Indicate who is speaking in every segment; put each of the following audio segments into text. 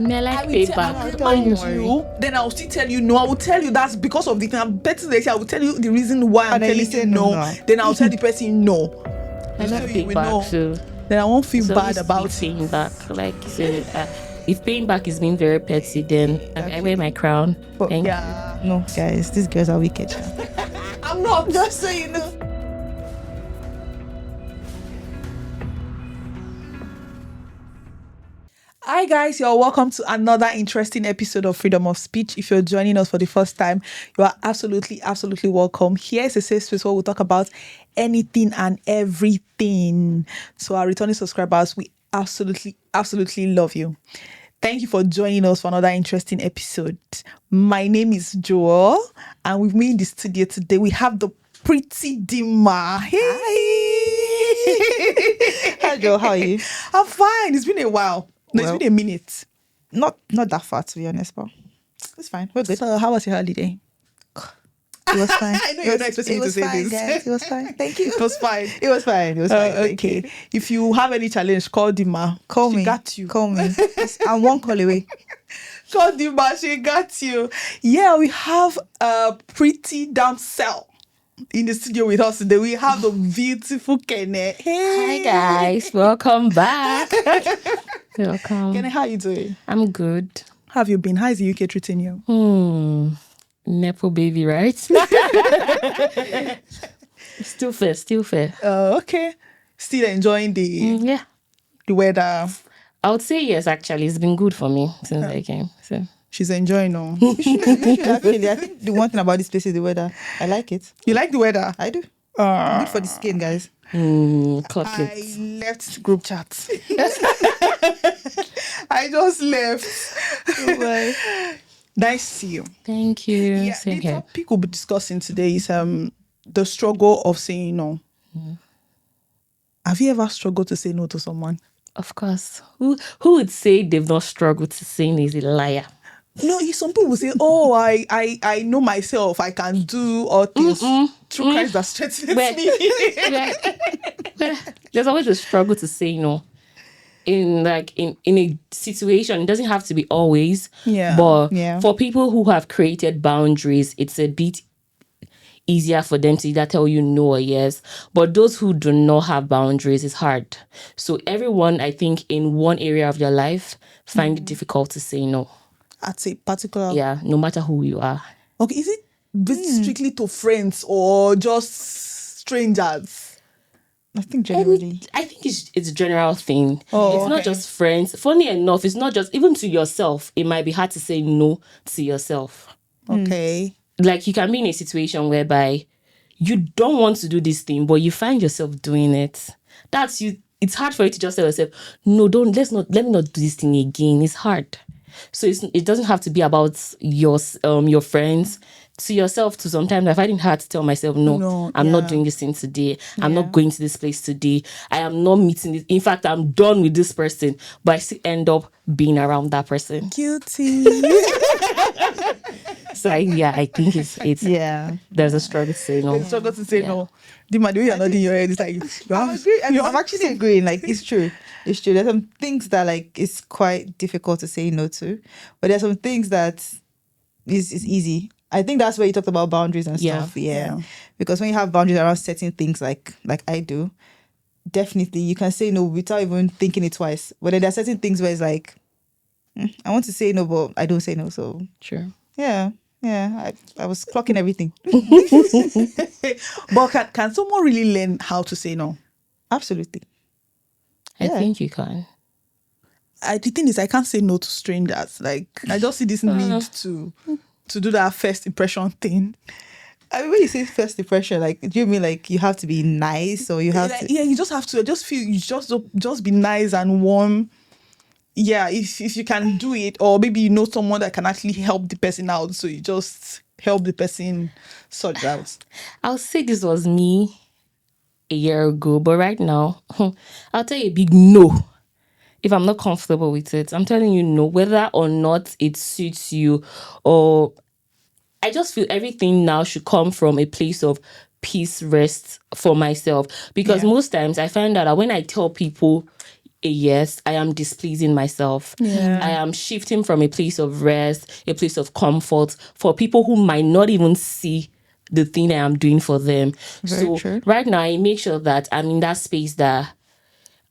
Speaker 1: Me I like
Speaker 2: I will
Speaker 1: payback.
Speaker 2: remind
Speaker 1: Don't worry.
Speaker 2: you, then I will still tell you no. I will tell you that's because of the thing. I'm betting they say I will tell you the reason why I'm
Speaker 3: And then you
Speaker 2: telling you
Speaker 3: say no,
Speaker 2: no.
Speaker 3: no.
Speaker 2: Then I'll tell the person no.
Speaker 1: I
Speaker 2: So
Speaker 1: like
Speaker 2: you will know.
Speaker 1: payback. So
Speaker 2: Then I won't feel
Speaker 1: it's
Speaker 2: bad
Speaker 1: always
Speaker 2: about
Speaker 1: sweet
Speaker 2: it.
Speaker 1: paying back. Like so, if paying back is being very petty, then I wear my crown.
Speaker 3: But
Speaker 1: Thank you.
Speaker 2: Yeah.
Speaker 3: no, guys, these girls are wicked.
Speaker 2: I'm not.
Speaker 3: Just so you know.
Speaker 2: Hi guys, you're welcome to another interesting episode of Freedom of Speech. If you're joining us for the first time, you are absolutely welcome. Here is a safe space where we'll talk about anything and everything. So our returning subscribers, we absolutely love you. Thank you for joining us for another interesting episode. My name is Joel, and with me in the studio today, we have the pretty Dinma. Hey!
Speaker 3: Hi, Joe. How are you?
Speaker 2: I'm fine. It's been a while. No,
Speaker 3: Well,
Speaker 2: it's been a minute.
Speaker 3: Not that far, to be honest, but it's fine. We're good.
Speaker 2: So, how was your holiday?
Speaker 3: It was fine.
Speaker 2: I know you're not expecting me to say
Speaker 3: fine,
Speaker 2: this.
Speaker 3: Guys. It was fine. Thank you.
Speaker 2: It was fine.
Speaker 3: It was fine. It was fine. Thank
Speaker 2: Okay.
Speaker 3: you.
Speaker 2: If you have any challenge, call Dima.
Speaker 3: Call
Speaker 2: She
Speaker 3: me.
Speaker 2: got you.
Speaker 3: Call me. I'm one call away.
Speaker 2: Call Dima. She got you. Yeah, we have a pretty damsel in the studio with us today. We have the beautiful Ekene. Hey.
Speaker 1: Hi guys, welcome back. Welcome.
Speaker 2: Ekene, how you doing?
Speaker 1: I'm good.
Speaker 2: How have you been? How is the UK treating you?
Speaker 1: Nepo baby, right? Still fair.
Speaker 2: Okay. Still enjoying the
Speaker 1: Yeah.
Speaker 2: weather.
Speaker 1: I would say yes, actually. It's been good for me since I came. So
Speaker 2: She's enjoying all.
Speaker 3: You should actually. I think the one thing about this place is the weather. I like it.
Speaker 2: You like the weather?
Speaker 3: I do. Good for the skin, guys.
Speaker 1: clock
Speaker 2: I
Speaker 1: it.
Speaker 2: left group chat. I just left. Nice to see you.
Speaker 1: Thank you.
Speaker 2: Yeah,
Speaker 1: Same
Speaker 2: the
Speaker 1: here.
Speaker 2: topic we'll be discussing today is the struggle of saying no. Have you ever struggled to say no to someone?
Speaker 1: Of course. Who would say they've not struggled to say no is a liar?
Speaker 2: No, some people say, "Oh, I know myself. I can do all things through Christ that strengthens
Speaker 1: Where-
Speaker 2: me."
Speaker 1: There's always a struggle to say no. In a situation, it doesn't have to be always.
Speaker 2: Yeah,
Speaker 1: But
Speaker 3: yeah.
Speaker 1: for people who have created boundaries, it's a bit easier for them to either tell you no or yes. But those who do not have boundaries, it's hard. So everyone, I think, in one area of their life find it difficult to say no.
Speaker 2: At a particular.
Speaker 1: Yeah, no matter who you are.
Speaker 2: Okay, is it strictly to friends or just strangers?
Speaker 3: I think generally.
Speaker 1: I think it's a general thing.
Speaker 2: Oh,
Speaker 1: it's not
Speaker 2: okay.
Speaker 1: just friends. Funny enough, it's not just even to yourself. It might be hard to say no to yourself.
Speaker 2: Okay.
Speaker 1: Like you can be in a situation whereby you don't want to do this thing, but you find yourself doing it. That's you. It's hard for you to just tell yourself, no, let me not do this thing again. It's hard. So it doesn't have to be about your friends. To yourself too, sometimes I find it hard to tell myself, no, I'm not doing this thing today. I'm not going to this place today. I am not meeting this. In fact, I'm done with this person, but I still end up being around that person.
Speaker 2: Guilty.
Speaker 1: So I think it's
Speaker 3: Yeah.
Speaker 1: there's a struggle to say no.
Speaker 2: They struggle to say no. Dima, the way you're nodding your head, it's like
Speaker 3: I'm actually agreeing. Like, it's true. It's true. There's some things that like it's quite difficult to say no to, but there's some things that is easy. I think that's where you talked about boundaries and stuff. Yeah. Because when you have boundaries around certain things, like I do, definitely you can say no without even thinking it twice. But then there are certain things where it's like, I want to say no, but I don't say no. So
Speaker 1: Sure.
Speaker 3: yeah. I was clocking everything.
Speaker 2: But can someone really learn how to say no?
Speaker 3: Absolutely.
Speaker 1: I think you can.
Speaker 2: The thing is, I can't say no to strangers. Like, I just see this need to do that first impression thing.
Speaker 3: I mean, when you say first impression, like, do you mean like you have to be nice or you have to?
Speaker 2: Yeah, you just have to. I just feel you just be nice and warm. Yeah, if you can do it, or maybe you know someone that can actually help the person out, so you just help the person sort it out.
Speaker 1: I'll say this was me a year ago, but right now, I'll tell you a big no. If I'm not comfortable with it, I'm telling you no, whether or not it suits you, or I just feel everything now should come from a place of peace, rest for myself. Because most times I find that when I tell people a yes, I am displeasing myself.
Speaker 2: Yeah.
Speaker 1: I am shifting from a place of rest, a place of comfort for people who might not even see the thing I am doing for them.
Speaker 3: Very
Speaker 1: So
Speaker 3: true.
Speaker 1: right now, I make sure that I'm in that space that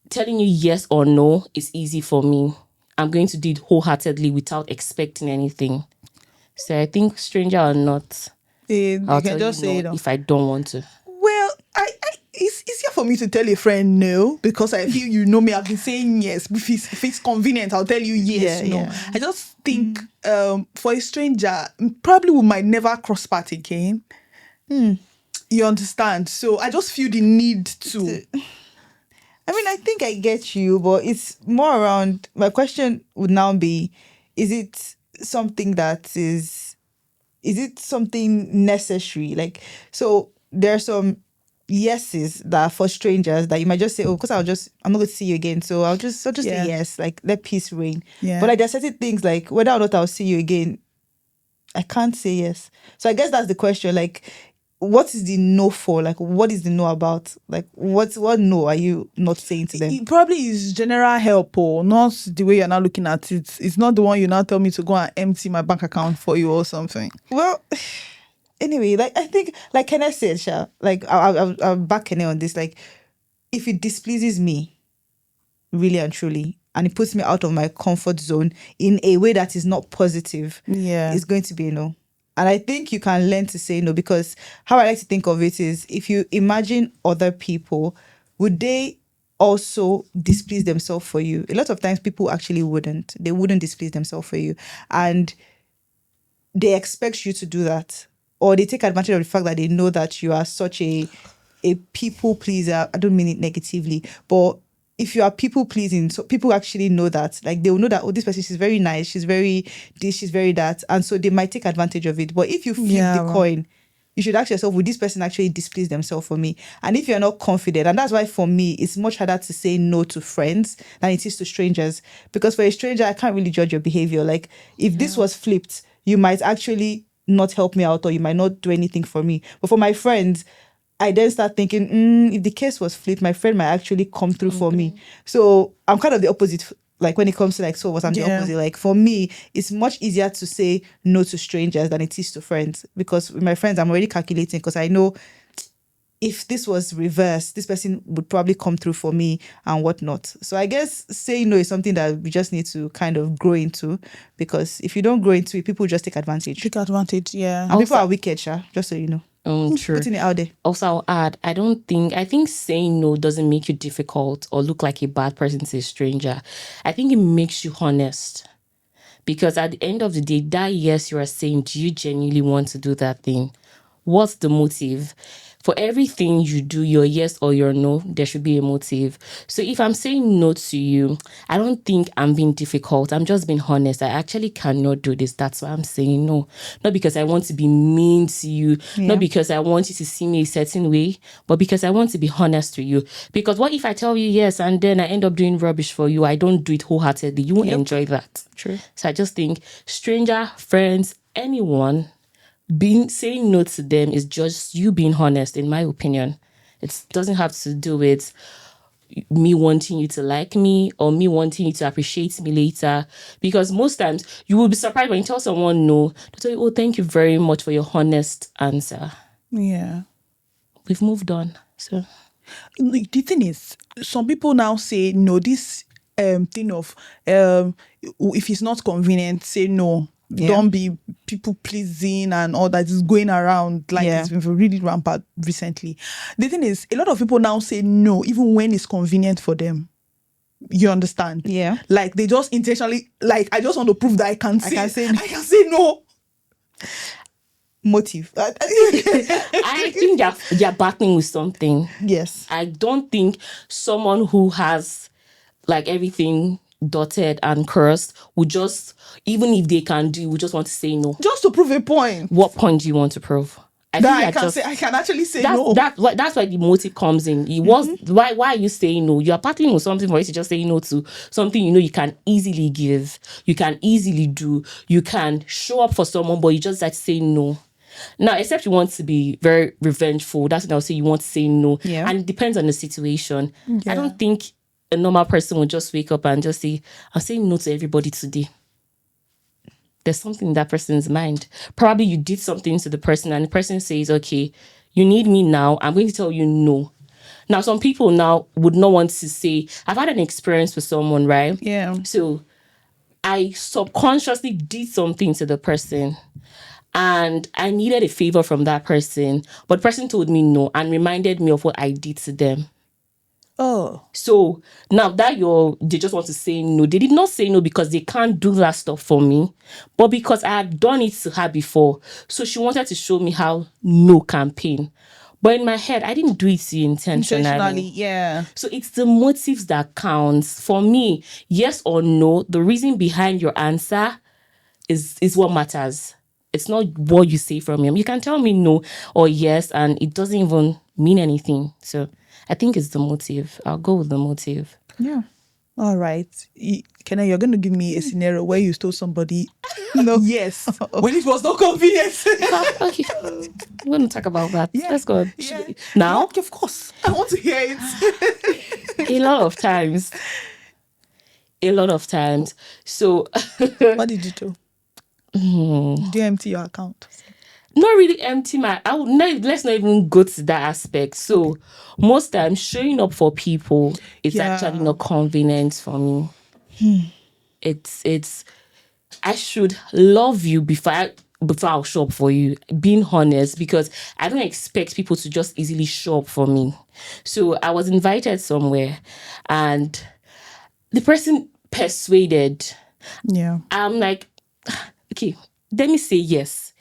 Speaker 1: telling you yes or no is easy for me. I'm going to do it wholeheartedly without expecting anything. So I think stranger or not, I'll
Speaker 2: You can
Speaker 1: tell you
Speaker 2: just say
Speaker 1: no
Speaker 2: no.
Speaker 1: if I don't want to.
Speaker 2: Well, it's easier for me to tell a friend no because I feel you know me. I've been saying yes. If it's convenient, I'll tell you yes.
Speaker 3: Yeah,
Speaker 2: No,
Speaker 3: yeah.
Speaker 2: I just think for a stranger, probably we might never cross path again. You understand? So I just feel the need to.
Speaker 3: I mean, I think I get you, but it's more around. My question would now be: Is it something that is it something necessary? Like, so there are some yeses that are for strangers that you might just say, oh, because I'm not going to see you again, so I'll just say
Speaker 2: Yeah.
Speaker 3: yes, like let peace reign.
Speaker 2: Yeah.
Speaker 3: But like there are certain things like whether or not I'll see you again, I can't say yes. So I guess that's the question. Like, what is the no for? Like, what is the no about? Like, what no are you not saying to them?
Speaker 2: It probably is general help or not the way you're not looking at it. It's not the one you now tell me to go and empty my bank account for you or something.
Speaker 3: Well, anyway, like I think, like Kenneth said, Sha, like I'll back Kenneth on this. Like, if it displeases me, really and truly, and it puts me out of my comfort zone in a way that is not positive,
Speaker 2: Yeah.
Speaker 3: it's going to be a no. And I think you can learn to say no because how I like to think of it is if you imagine other people, would they also displease themselves for you? A lot of times people actually wouldn't. They wouldn't displease themselves for you. And they expect you to do that. Or they take advantage of the fact that they know that you are such a people pleaser. I don't mean it negatively, but if you are people pleasing, so people actually know that. Like they will know that, oh, this person, she's very nice, she's very this, she's very that. And so they might take advantage of it. But if you flip
Speaker 2: Yeah,
Speaker 3: the
Speaker 2: well.
Speaker 3: coin, you should ask yourself, would this person actually displease themselves for me? And if you're not confident, and that's why for me, it's much harder to say no to friends than it is to strangers. Because for a stranger, I can't really judge your behavior. Like if this was flipped, you might actually not help me out or you might not do anything for me. But for my friends, I then start thinking, if the case was flipped, my friend might actually come through for me. So I'm kind of the opposite. Like when it comes to like, so what I'm the
Speaker 2: Yeah.
Speaker 3: opposite. Like for me, it's much easier to say no to strangers than it is to friends. Because with my friends, I'm already calculating because I know if this was reversed, this person would probably come through for me and whatnot. So I guess saying no is something that we just need to kind of grow into because if you don't grow into it, people just take advantage.
Speaker 2: Take advantage, yeah.
Speaker 3: And people are wicked, Sha, just so you know.
Speaker 1: True.
Speaker 3: Putting it out there.
Speaker 1: Also, I'll add, I think saying no doesn't make you difficult or look like a bad person to a stranger. I think it makes you honest. Because at the end of the day, that yes you are saying, do you genuinely want to do that thing? What's the motive? For everything you do, your yes or your no, there should be a motive. So if I'm saying no to you, I don't think I'm being difficult. I'm just being honest. I actually cannot do this. That's why I'm saying no. Not because I want to be mean to you, not because I want you to see me a certain way, but because I want to be honest with you. Because what if I tell you yes and then I end up doing rubbish for you? I don't do it wholeheartedly. You won't enjoy that.
Speaker 3: True.
Speaker 1: So I just think stranger, friends, anyone, saying no to them is just you being honest, in my opinion. It doesn't have to do with me wanting you to like me or me wanting you to appreciate me later. Because most times you will be surprised when you tell someone no, they tell you, oh, thank you very much for your honest answer.
Speaker 2: Yeah.
Speaker 1: We've moved on. So
Speaker 2: Like, the thing is, some people now say no. This thing of if it's not convenient, say no.
Speaker 3: Yeah.
Speaker 2: Don't be people pleasing and all that is going around. Like
Speaker 3: Yeah.
Speaker 2: it's been really rampant recently. The thing is, a lot of people now say no, even when it's convenient for them. You understand?
Speaker 3: Yeah.
Speaker 2: Like they just intentionally, like I just want to prove that I can say
Speaker 3: no.
Speaker 2: I can say no.
Speaker 3: Motive.
Speaker 1: I think they're battling with something.
Speaker 3: Yes.
Speaker 1: I don't think someone who has like everything dotted and cursed would just, even if they can do, would just want to say no.
Speaker 2: Just to prove a point.
Speaker 1: What point do you want to prove?
Speaker 2: That I can actually say no.
Speaker 1: That's why the motive comes in. It was why are you saying no? You are battling with something for you to just say no to something you know you can easily give, you can easily do, you can show up for someone, but you just like to say no. Now, except you want to be very revengeful, that's when I'll say you want to say no.
Speaker 3: Yeah.
Speaker 1: And it depends on the situation. I don't think a normal person would just wake up and just say, I'm saying no to everybody today. There's something in that person's mind. Probably you did something to the person and the person says, okay, you need me now. I'm going to tell you no. Now, some people now would not want to say, I've had an experience with someone, right?
Speaker 2: Yeah.
Speaker 1: So I subconsciously did something to the person and I needed a favor from that person, but the person told me no and reminded me of what I did to them.
Speaker 2: Oh.
Speaker 1: So now that they just want to say no. They did not say no because they can't do that stuff for me, but because I had done it to her before. So she wanted to show me how no can pain. But in my head, I didn't do it to you intentionally.
Speaker 2: Yeah.
Speaker 1: So it's the motives that counts. For me, yes or no, the reason behind your answer is what matters. It's not what you say from him. You can tell me no or yes, and it doesn't even mean anything. So I think it's the motive. I'll go with the motive.
Speaker 2: Yeah. All right. Kenna, you're going to give me a scenario where you stole somebody. No. Yes. When it was not convenient.
Speaker 1: Okay. We're going to talk about that.
Speaker 2: Yeah.
Speaker 1: Let's go.
Speaker 2: Yeah.
Speaker 1: Now?
Speaker 2: Yeah, of course. I want to hear it.
Speaker 1: A lot of times. So,
Speaker 2: What did you do? Did you empty your account?
Speaker 1: not really empty let's not even go to that aspect. So most times showing up for people is actually not convenient for me. It's I should love you before I'll show up for you, being honest, because I don't expect people to just easily show up for me. So I was invited somewhere and the person persuaded.
Speaker 2: Yeah.
Speaker 1: I'm like, okay, let me say yes.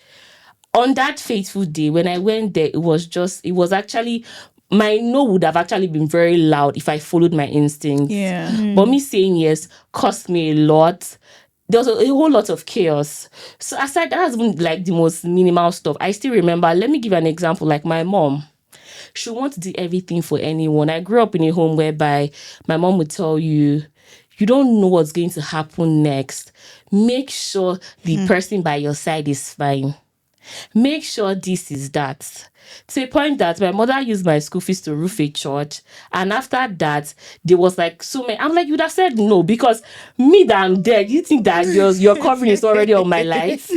Speaker 1: On that fateful day, when I went there, it was actually, my no would have actually been very loud if I followed my instincts.
Speaker 2: Yeah.
Speaker 1: But me saying yes cost me a lot. There was a whole lot of chaos. So aside, that's even like the most minimal stuff. I still remember, let me give you an example, like my mom. She wants to do everything for anyone. I grew up in a home whereby my mom would tell you, you don't know what's going to happen next. Make sure the person by your side is fine. Make sure this is that. To a point that my mother used my school fees to roof a church. And after that, there was like so many. I'm like, you would have said no, because me that I'm dead, you think that your covering is already on my life.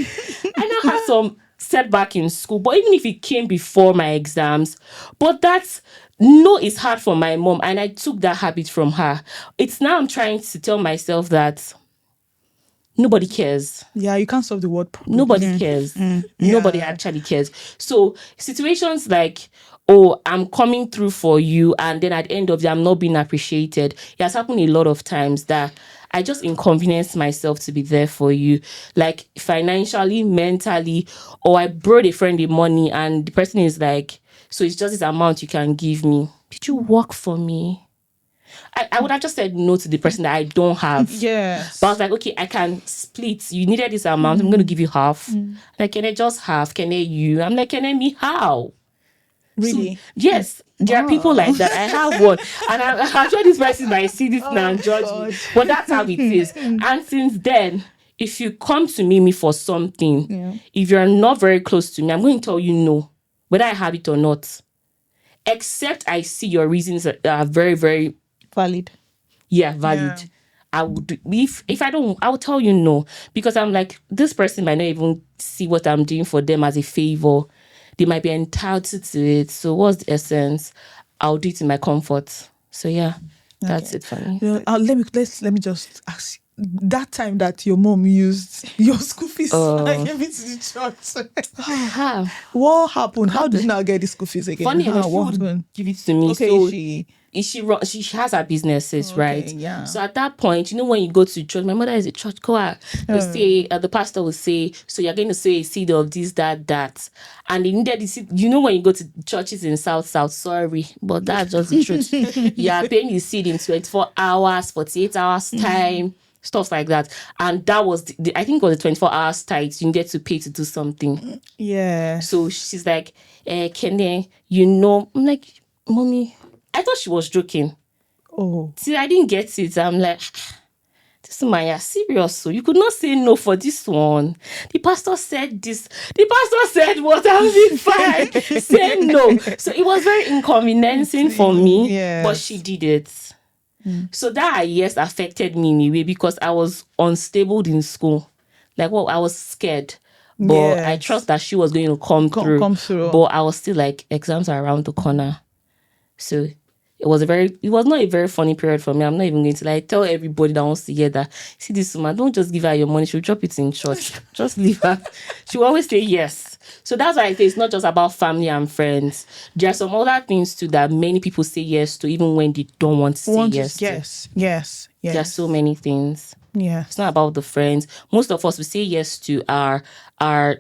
Speaker 1: I now had some setback in school, but even if it came before my exams, but that's no is hard for my mom, and I took that habit from her. It's now I'm trying to tell myself that nobody cares.
Speaker 2: Yeah, you can't solve the world problem.
Speaker 1: Nobody cares. Nobody actually cares. So situations like, oh, I'm coming through for you, and then at the end of the day, I'm not being appreciated. It has happened a lot of times that I just inconvenience myself to be there for you, like financially, mentally, or I borrowed a friend the money and the person is like, so it's just this amount you can give me. Did you work for me? I would have just said no to the person that I don't have.
Speaker 2: Yes.
Speaker 1: But I was like, okay, I can split. You needed this amount. I'm going to give you half. Like, can I just half? Can I you? I'm like, can I me? How?
Speaker 2: Really?
Speaker 1: So, yes. There are people like that. I have one. And I'm sure this person might see this now and judge me. But that's how it is. And since then, if you come to me for something, if you're not very close to me, I'm going to tell you no, whether I have it or not. Except I see your reasons that are very, very
Speaker 3: Valid.
Speaker 1: valid.
Speaker 2: Yeah.
Speaker 1: I would, if I don't, I will tell you no, because I'm like, this person might not even see what I'm doing for them as a favor. They might be entitled to it. So what's the essence? I'll do it in my comfort. So yeah, that's it for me.
Speaker 2: Let me just ask you, that time that your mom used your school fees and gave it to the church. What happened? How did you now get the school fees again?
Speaker 1: Funny enough, she
Speaker 2: what
Speaker 1: would
Speaker 2: happened?
Speaker 1: give it to me.
Speaker 2: Okay,
Speaker 1: So she has her businesses, right?
Speaker 2: yeah.
Speaker 1: So at that point, when you go to church, my mother is a church choir. They say, the pastor will say, so you're going to sow a seed of this, that. And they needed the seed. When you go to churches in South, sorry, but that's just the truth. You are paying the seed in 24 hours, 48 hours time, stuff like that. And that was, I think it was the 24 hours tithe you needed to pay to do something.
Speaker 2: Yeah.
Speaker 1: So she's like, Ekene, I'm like, mommy, I thought she was joking.
Speaker 2: Oh.
Speaker 1: See, I didn't get it. I'm like, this man, you're serious. So you could not say no for this one. The pastor said this. The pastor said what? I'll be fine. Say no. So it was very inconveniencing for me.
Speaker 2: Yes.
Speaker 1: But she did it. So that yes affected me in a way because I was unstable in school. Like, well, I was scared. But I
Speaker 2: Yes.
Speaker 1: trust that she was going to come through.
Speaker 2: Come through.
Speaker 1: But I was still like, exams are around the corner. So it was not a very funny period for me. I'm not even going to like tell everybody that wants to hear that. See this woman, don't just give her your money. She'll drop it in church. Just leave her. She will always say yes. So that's why I say it's not just about family and friends. There are some other things too that many people say yes to, even when they don't want to say yes to.
Speaker 2: Yes.
Speaker 1: There are so many things.
Speaker 2: Yeah.
Speaker 1: It's not about the friends. Most of us we say yes to are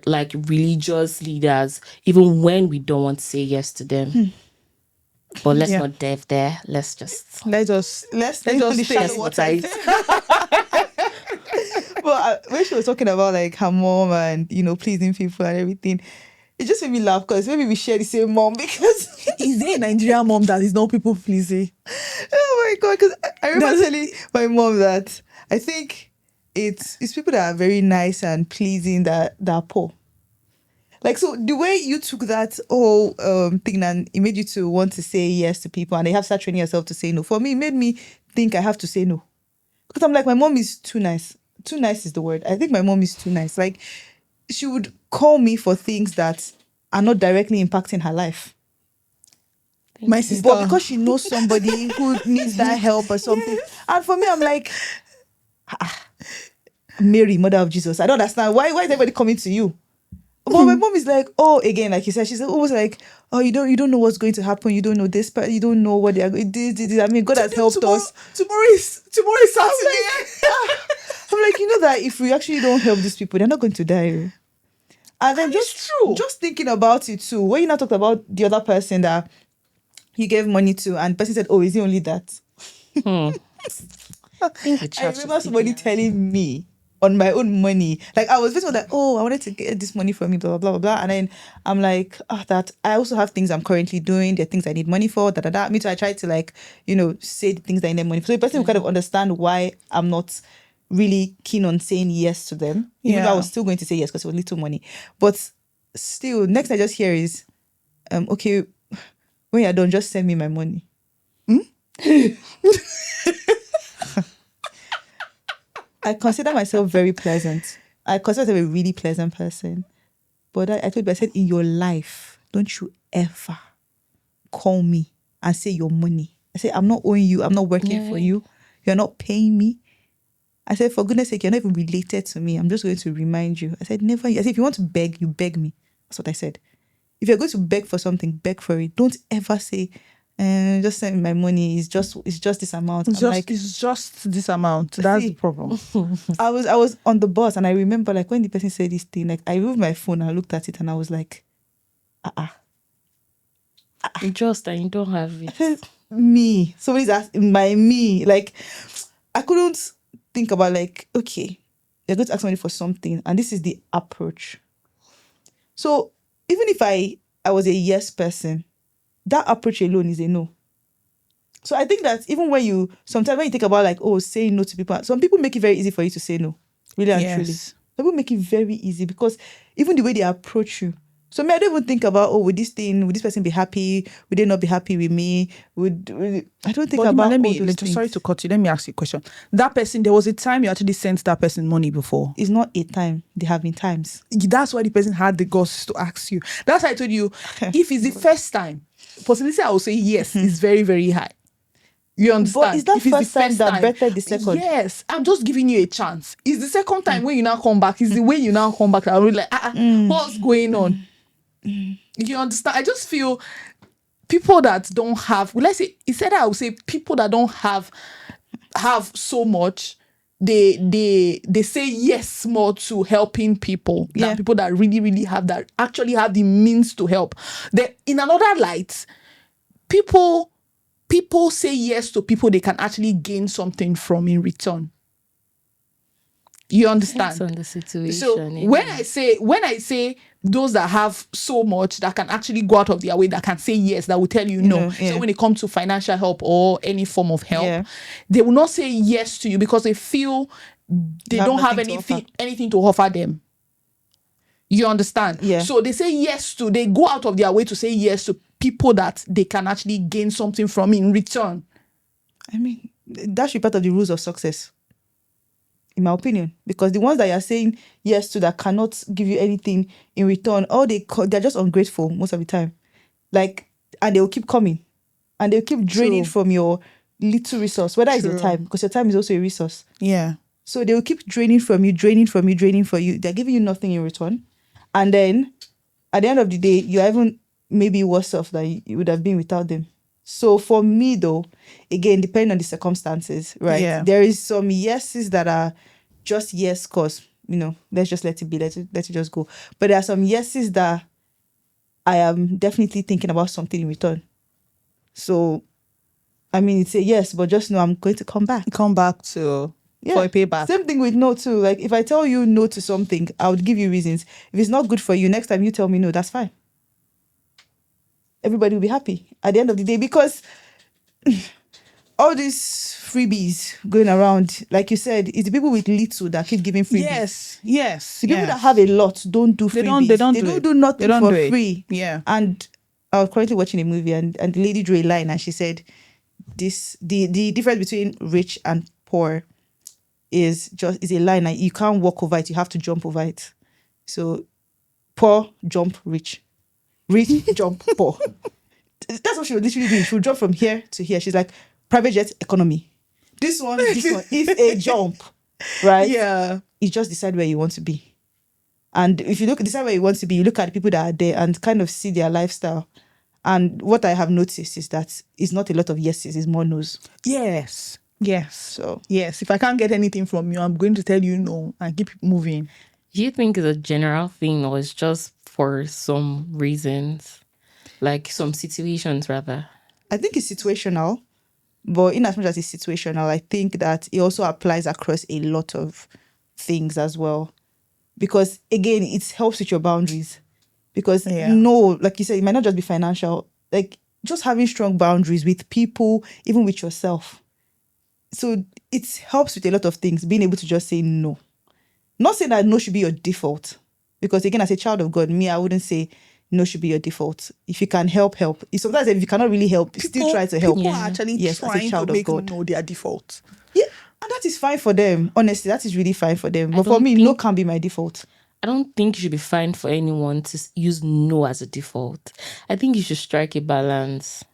Speaker 1: like religious leaders, even when we don't want to say yes to them. But let's not dive there. Let's just
Speaker 2: Let's
Speaker 3: stay on the
Speaker 2: stay.
Speaker 3: shallow waters. But when she was talking about like her mom and pleasing people and everything, it just made me laugh because maybe we share the same mom because
Speaker 2: Is there a Nigerian mom that is not people pleasing?
Speaker 3: oh my god! Because I remember telling my mom that I think it's people that are very nice and pleasing that are poor. Like, so the way you took that whole thing and it made you to want to say yes to people and they have to start training yourself to say no. For me, it made me think I have to say no. Because I'm like, my mom is too nice. Too nice is the word. I think my mom is too nice. Like, she would call me for things that are not directly impacting her life.
Speaker 2: My sister.
Speaker 3: But because she knows somebody who needs that help or something. And for me, I'm like, Mary, Mother of Jesus. I don't understand. Why is everybody coming to you? But my mom is like, oh, again, like you said, she's always like, oh, you don't know what's going to happen. You don't know this, but you don't know what they are going to do. I mean, God has helped us.
Speaker 2: Tomorrow is Saturday.
Speaker 3: I'm like, that if we actually don't help these people, they're not going to die. And then just thinking about it too, when you now talked about the other person that you gave money to, and the person said, oh, is it only that?
Speaker 1: I
Speaker 3: I remember somebody telling me on my own money, like I was just like, oh, I wanted to get this money from me, blah, blah, blah, blah. And then I'm like, that I also have things I'm currently doing. There are things I need money for, Me too, I tried to say the things that I need money for. So the person will kind of understand why I'm not really keen on saying yes to them. Even though I was still going to say yes because it was little money. But still, next I just hear is, okay, when you're done, just send me my money. I consider myself very pleasant. I consider myself a really pleasant person. But I told you, I said, in your life, don't you ever call me and say your money. I said, I'm not owing you. I'm not working for you. You're not paying me. I said, for goodness sake, you're not even related to me. I'm just going to remind you. I said, never. I said, if you want to beg, you beg me. That's what I said. If you're going to beg for something, beg for it. Don't ever say, just send me my money. It's just this amount.
Speaker 2: It's just this amount. That's the problem.
Speaker 3: I was on the bus and I remember like when the person said this thing, like I moved my phone and I looked at it and I was like,
Speaker 1: Just and you don't have it.
Speaker 3: Me. Somebody's asking my me. Like I couldn't think about like, okay, you're going to ask money for something and this is the approach. So even if I was a yes person, that approach alone is a no. So I think that even sometimes when you think about like, oh, saying no to people, some people make it very easy for you to say no. Really and truly. Some people make it very easy because even the way they approach you. So I don't even think about, oh, would this person be happy? Would they not be happy with me? I don't think about
Speaker 2: sorry to cut you. Let me ask you a question. That person, there was a time you actually sent that person money before.
Speaker 3: It's not a time. There have been times.
Speaker 2: That's why the person had the guts to ask you. That's why I told you, if it's the first time, possibility I will say yes is very, very high. You understand?
Speaker 3: But is that first time that better the second?
Speaker 2: Yes, I'm just giving you a chance. It's the second time when you now come back. It's the way you now come back. I'm really like, what's going on? You understand? I just feel people that don't have, let's say, instead I would say people that don't have so much, they say yes more to helping people than people that really, really have that, actually have the means to help. In another light, people say yes to people they can actually gain something from in return. You understand?
Speaker 1: Depends on the situation.
Speaker 2: So when I say those that have so much that can actually go out of their way, that can say yes, that will tell you no. So when it comes to financial help or any form of help, they will not say yes to you because they feel they don't have anything to offer them. You understand?
Speaker 3: Yeah.
Speaker 2: So they say yes to, they go out of their way to say yes to people that they can actually gain something from in return.
Speaker 3: I mean, That should be part of the rules of success, in my opinion. Because the ones that you're saying yes to that cannot give you anything in return, they're just ungrateful most of the time. Like, and they'll keep coming. And they'll keep draining
Speaker 2: True.
Speaker 3: from your little resource, whether it's your
Speaker 2: True.
Speaker 3: time, because your time is also a resource.
Speaker 2: Yeah.
Speaker 3: So they will keep draining from you, draining from you, draining from you. They're giving you nothing in return. And then at the end of the day, you're even maybe worse off than you would have been without them. So for me though, again, depending on the circumstances, right?
Speaker 2: Yeah.
Speaker 3: There is some yeses that are just yes, cause let's just let it be, let it just go. But there are some yeses that I am definitely thinking about something in return. So I mean, it's a yes, but just know I'm going to come back.
Speaker 2: Come back to for a payback.
Speaker 3: Same thing with no too. Like if I tell you no to something, I would give you reasons. If it's not good for you, next time you tell me no, that's fine. Everybody will be happy at the end of the day, because all these freebies going around, like you said, it's the people with little that keep giving freebies.
Speaker 2: Yes.
Speaker 3: The people that have a lot don't do freebies.
Speaker 2: They don't
Speaker 3: do nothing
Speaker 2: They don't
Speaker 3: for
Speaker 2: do it.
Speaker 3: free.
Speaker 2: Yeah.
Speaker 3: And I was currently watching a movie, and the lady drew a line, and she said, the difference between rich and poor is a line, and you can't walk over it, you have to jump over it. So poor jump rich, rich jump poor. That's what she was literally doing. She would jump from here to here. She's like, private jet economy. This one is a jump, right?
Speaker 2: Yeah.
Speaker 3: You just decide where you want to be. And if you decide where you want to be, you look at the people that are there and kind of see their lifestyle. And what I have noticed is that it's not a lot of yeses, it's more no's.
Speaker 2: Yes.
Speaker 3: So
Speaker 2: Yes. If I can't get anything from you, I'm going to tell you no and keep moving.
Speaker 1: Do you think it's a general thing, or it's just for some reasons? Like some situations, rather?
Speaker 3: I think it's situational, but in as much as it's situational, I think that it also applies across a lot of things as well. Because again, it helps with your boundaries. Because no, like you said, it might not just be financial. Like just having strong boundaries with people, even with yourself. So it helps with a lot of things, being able to just say no. Not saying that no should be your default. Because again, as a child of God, I wouldn't say no should be your default. If you can help. Sometimes if you cannot really help, still try to help.
Speaker 2: People are actually trying to make no their default.
Speaker 3: Yeah, and that is fine for them. Honestly, that is really fine for them. But for me, no can be my default.
Speaker 1: I don't think it should be fine for anyone to use no as a default. I think you should strike a balance.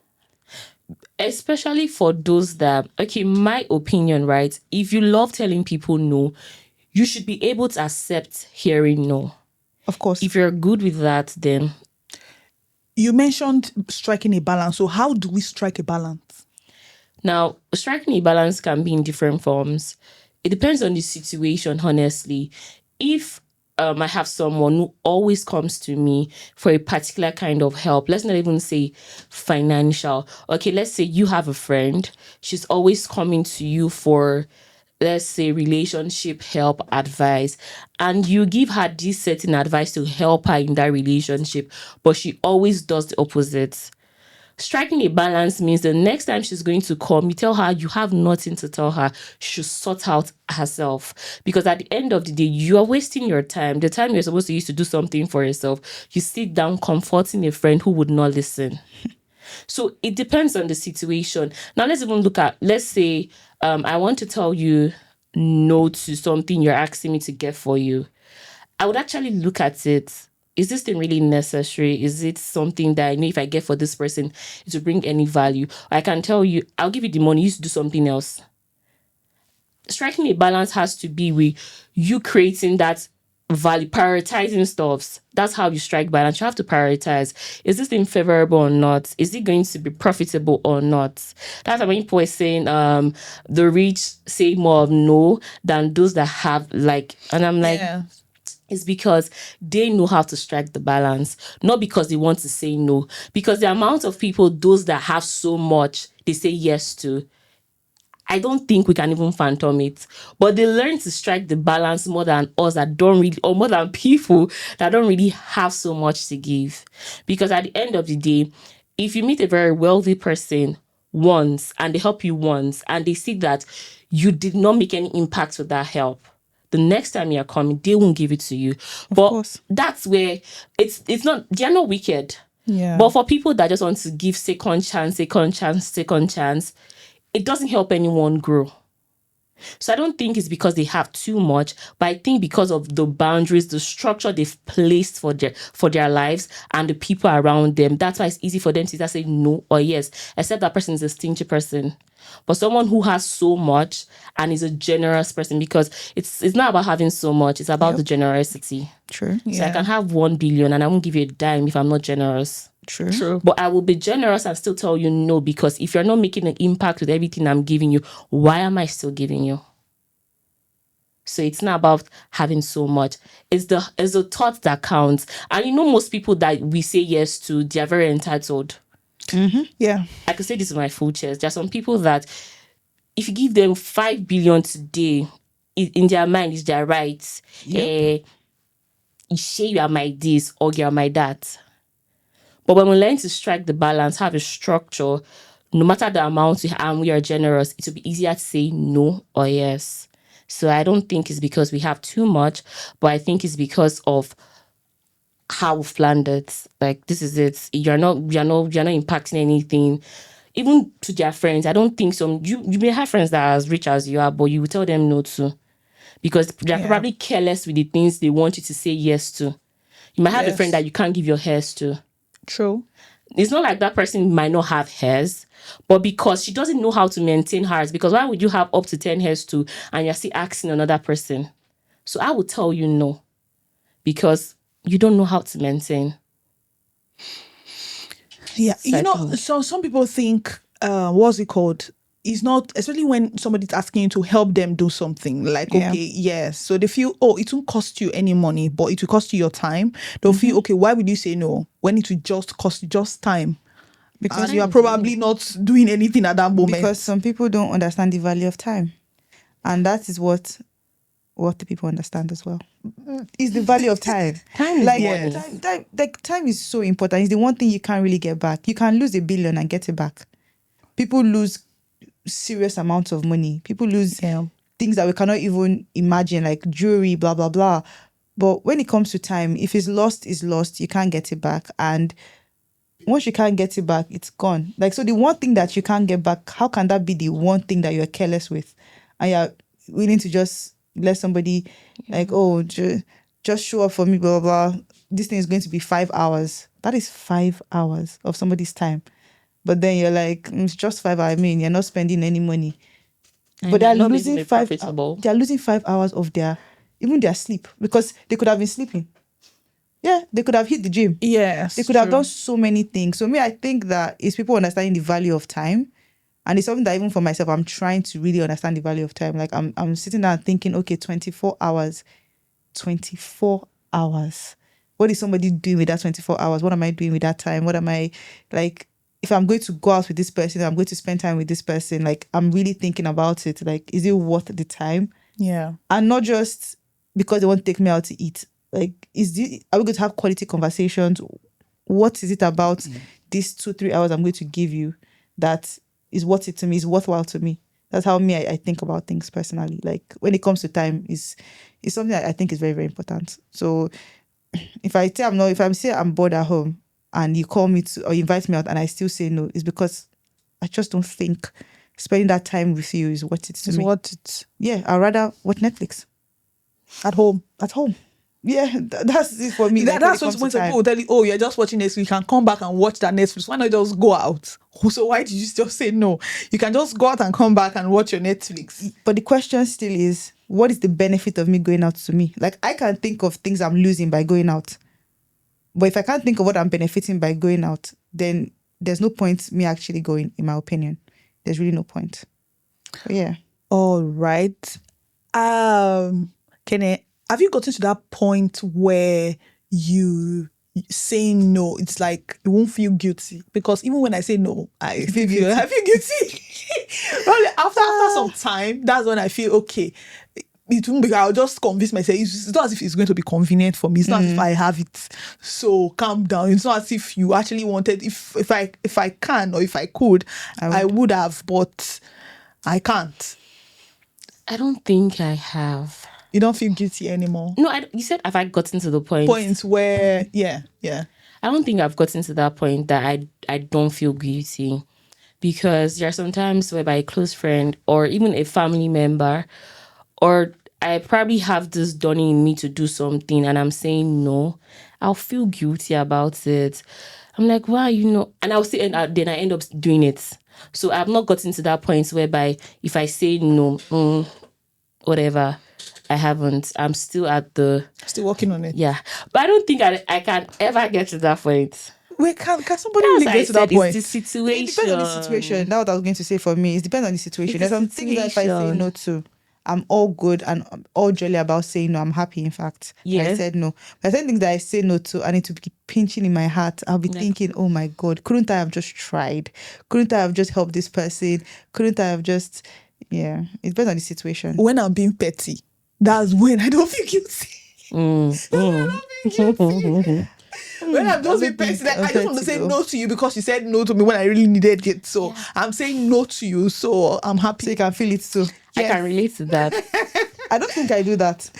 Speaker 1: Especially for those that, okay, my opinion, right? If you love telling people no, you should be able to accept hearing no.
Speaker 3: Of course.
Speaker 1: If you're good with that, then...
Speaker 2: You mentioned striking a balance. So how do we strike a balance?
Speaker 1: Now, striking a balance can be in different forms. It depends on the situation, honestly. If I have someone who always comes to me for a particular kind of help, let's not even say financial. Okay, let's say you have a friend. She's always coming to you for, let's say, relationship help advice, and you give her this certain advice to help her in that relationship, but she always does the opposite. Striking a balance means the next time she's going to come, you tell her you have nothing to tell her. She should sort out herself. Because at the end of the day, you are wasting your time. The time you're supposed to use to do something for yourself, you sit down comforting a friend who would not listen. So it depends on the situation. Now let's even look at, let's say I want to tell you no to something you're asking me to get for you. I would actually look at it. Is this thing really necessary? Is it something that I know if I get for this person, it will bring any value? I can tell you, I'll give you the money, you to do something else. Striking a balance has to be with you creating that value, prioritizing stuffs. That's how you strike balance. You have to prioritize. Is this thing favorable or not? Is it going to be profitable or not? That's why people are saying the rich say more of no than those that have, like, and I'm like, it's because they know how to strike the balance, not because they want to say no. Because the amount of people, those that have so much, they say yes to, I don't think we can even phantom it. But they learn to strike the balance more than us that don't really, or more than people that don't really have so much to give. Because at the end of the day, if you meet a very wealthy person once and they help you once and they see that you did not make any impact with that help, the next time you're coming, they won't give it to you. But that's where it's not, they're not wicked.
Speaker 2: Yeah.
Speaker 1: But for people that just want to give second chance, it doesn't help anyone grow. So I don't think it's because they have too much, but I think because of the boundaries, the structure they've placed for their lives and the people around them. That's why it's easy for them to either say no or yes, except that person is a stingy person. But someone who has so much and is a generous person, because it's not about having so much, it's about the generosity.
Speaker 3: True.
Speaker 1: So I can have 1 billion and I won't give you a dime if I'm not generous.
Speaker 3: True.
Speaker 1: But I will be generous and still tell you no, because if you're not making an impact with everything I'm giving you, why am I still giving you? So it's not about having so much. It's the thought that counts. And most people that we say yes to, they're very entitled.
Speaker 2: Yeah.
Speaker 1: I could say this with my full chest. There are some people that if you give them 5 billion today, in their mind is their right. You say you are my this or you are my that. But when we learn to strike the balance, have a structure, no matter the amount we are generous, it will be easier to say no or yes. So I don't think it's because we have too much, but I think it's because of how we've planned it. Like, this is it. You're not impacting anything. Even to their friends, I don't think so. You may have friends that are as rich as you are, but you will tell them no to, because they're probably careless with the things they want you to say yes to. You might have a friend that you can't give your hairs to.
Speaker 2: True.
Speaker 1: It's not like that person might not have hairs, but because she doesn't know how to maintain hers, because why would you have up to 10 hairs too and you're still asking another person? So I would tell you no, because you don't know how to maintain.
Speaker 2: Yeah. So some people think, what's it called? It's not, especially when somebody's asking you to help them do something, like, okay, yes. So they feel, it won't cost you any money, but it will cost you your time. They'll feel, okay, why would you say no when it will just cost you just time? Because you are probably not doing anything at that moment.
Speaker 3: Because some people don't understand the value of time. And that is what the people understand as well. Is the value of time.
Speaker 1: Time is money.
Speaker 3: Time is so important. It's the one thing you can't really get back. You can lose 1 billion and get it back. People lose serious amounts of money. People lose things that we cannot even imagine, like jewelry, blah, blah, blah. But when it comes to time, if it's lost, it's lost. You can't get it back. And once you can't get it back, it's gone. Like, so the one thing that you can't get back, how can that be the one thing that you're careless with? And you're willing to just let somebody just show up for me, blah, blah, blah. This thing is going to be 5 hours. That is 5 hours of somebody's time. But then you're like, it's just 5 hours. I mean, you're not spending any money. But they're losing 5 hours. They're losing 5 hours of their sleep, because they could have been sleeping. Yeah, they could have hit the gym.
Speaker 2: Yes.
Speaker 3: They could have done so many things. So I think that it's people understanding the value of time. And it's something that even for myself, I'm trying to really understand the value of time. Like, I'm sitting there thinking, okay, 24 hours. 24 hours. What is somebody doing with that 24 hours? What am I doing with that time? What am I, like, if I'm going to go out with this person, I'm going to spend time with this person, like, I'm really thinking about it. Like, is it worth the time?
Speaker 2: Yeah.
Speaker 3: And not just because they want to take me out to eat. Like, are we going to have quality conversations? What is it about these 2-3 hours I'm going to give you that is worth it to me, is worthwhile to me? That's how I think about things personally. Like, when it comes to time, is something that I think is very, very important. So if I say I'm bored at home and you call me or invite me out and I still say no, it's because I just don't think spending that time with you is worth it to me.
Speaker 2: It's worth it.
Speaker 3: Yeah, I'd rather watch Netflix.
Speaker 2: At home.
Speaker 3: Yeah, that's it for me.
Speaker 2: That's what when people will tell you, you're just watching Netflix, you can come back and watch that Netflix. Why not just go out? So why did you just say no? You can just go out and come back and watch your Netflix.
Speaker 3: But the question still is, what is the benefit of me going out to me? Like, I can think of things I'm losing by going out. But if I can't think of what I'm benefiting by going out, then there's no point me actually going, in my opinion. There's really no point. But yeah.
Speaker 2: All right. Kene, have you gotten to that point where you saying no, it's like you won't feel guilty? Because even when I say no, I feel guilty. I feel guilty. Probably after some time, that's when I feel okay. It won't be, I'll just convince myself. It's not as if it's going to be convenient for me. It's not as if I have it. So calm down. It's not as if you actually wanted. If I can, or if I could, I would have, but I can't.
Speaker 1: I don't think I have.
Speaker 2: You don't feel guilty anymore?
Speaker 1: No, you said, have I gotten to the point?
Speaker 2: Points where, yeah.
Speaker 1: I don't think I've gotten to that point that I don't feel guilty. because there are sometimes whereby a close friend or even a family member, or I probably have this dawning in me to do something and I'm saying no, I'll feel guilty about it. I'm like, why, and I'll say, and then I end up doing it. So I've not gotten to that point whereby if I say no, whatever, I haven't. I'm still at the...
Speaker 2: Still working on it.
Speaker 1: Yeah. But I don't think I can ever get to that point.
Speaker 2: Wait, can somebody
Speaker 1: That's
Speaker 2: really
Speaker 1: why
Speaker 2: get
Speaker 1: I
Speaker 2: to that
Speaker 1: said
Speaker 2: point?
Speaker 1: it's the situation.
Speaker 3: It depends on the situation. That's what I was going to say for me. It depends on the situation.
Speaker 1: It's
Speaker 3: There's
Speaker 1: the
Speaker 3: some things that if I say
Speaker 1: situation.
Speaker 3: no to, I'm all good and I'm all jolly about saying no. I'm happy, in fact. that I
Speaker 1: Yeah.
Speaker 3: said no. But certain things that I say no to, I need to be pinching in my heart. I'll be thinking, oh my God, couldn't I have just tried? Couldn't I have just helped this person? Couldn't I have just... Yeah, it depends on the situation.
Speaker 2: When I'm being petty, that's when I don't feel guilty. When I'm just being petty, like, I just want to say no to you because you said no to me when I really needed it. So I'm saying no to you. So I'm happy.
Speaker 3: So you can feel it too.
Speaker 1: I can relate to that.
Speaker 3: I don't think I do that.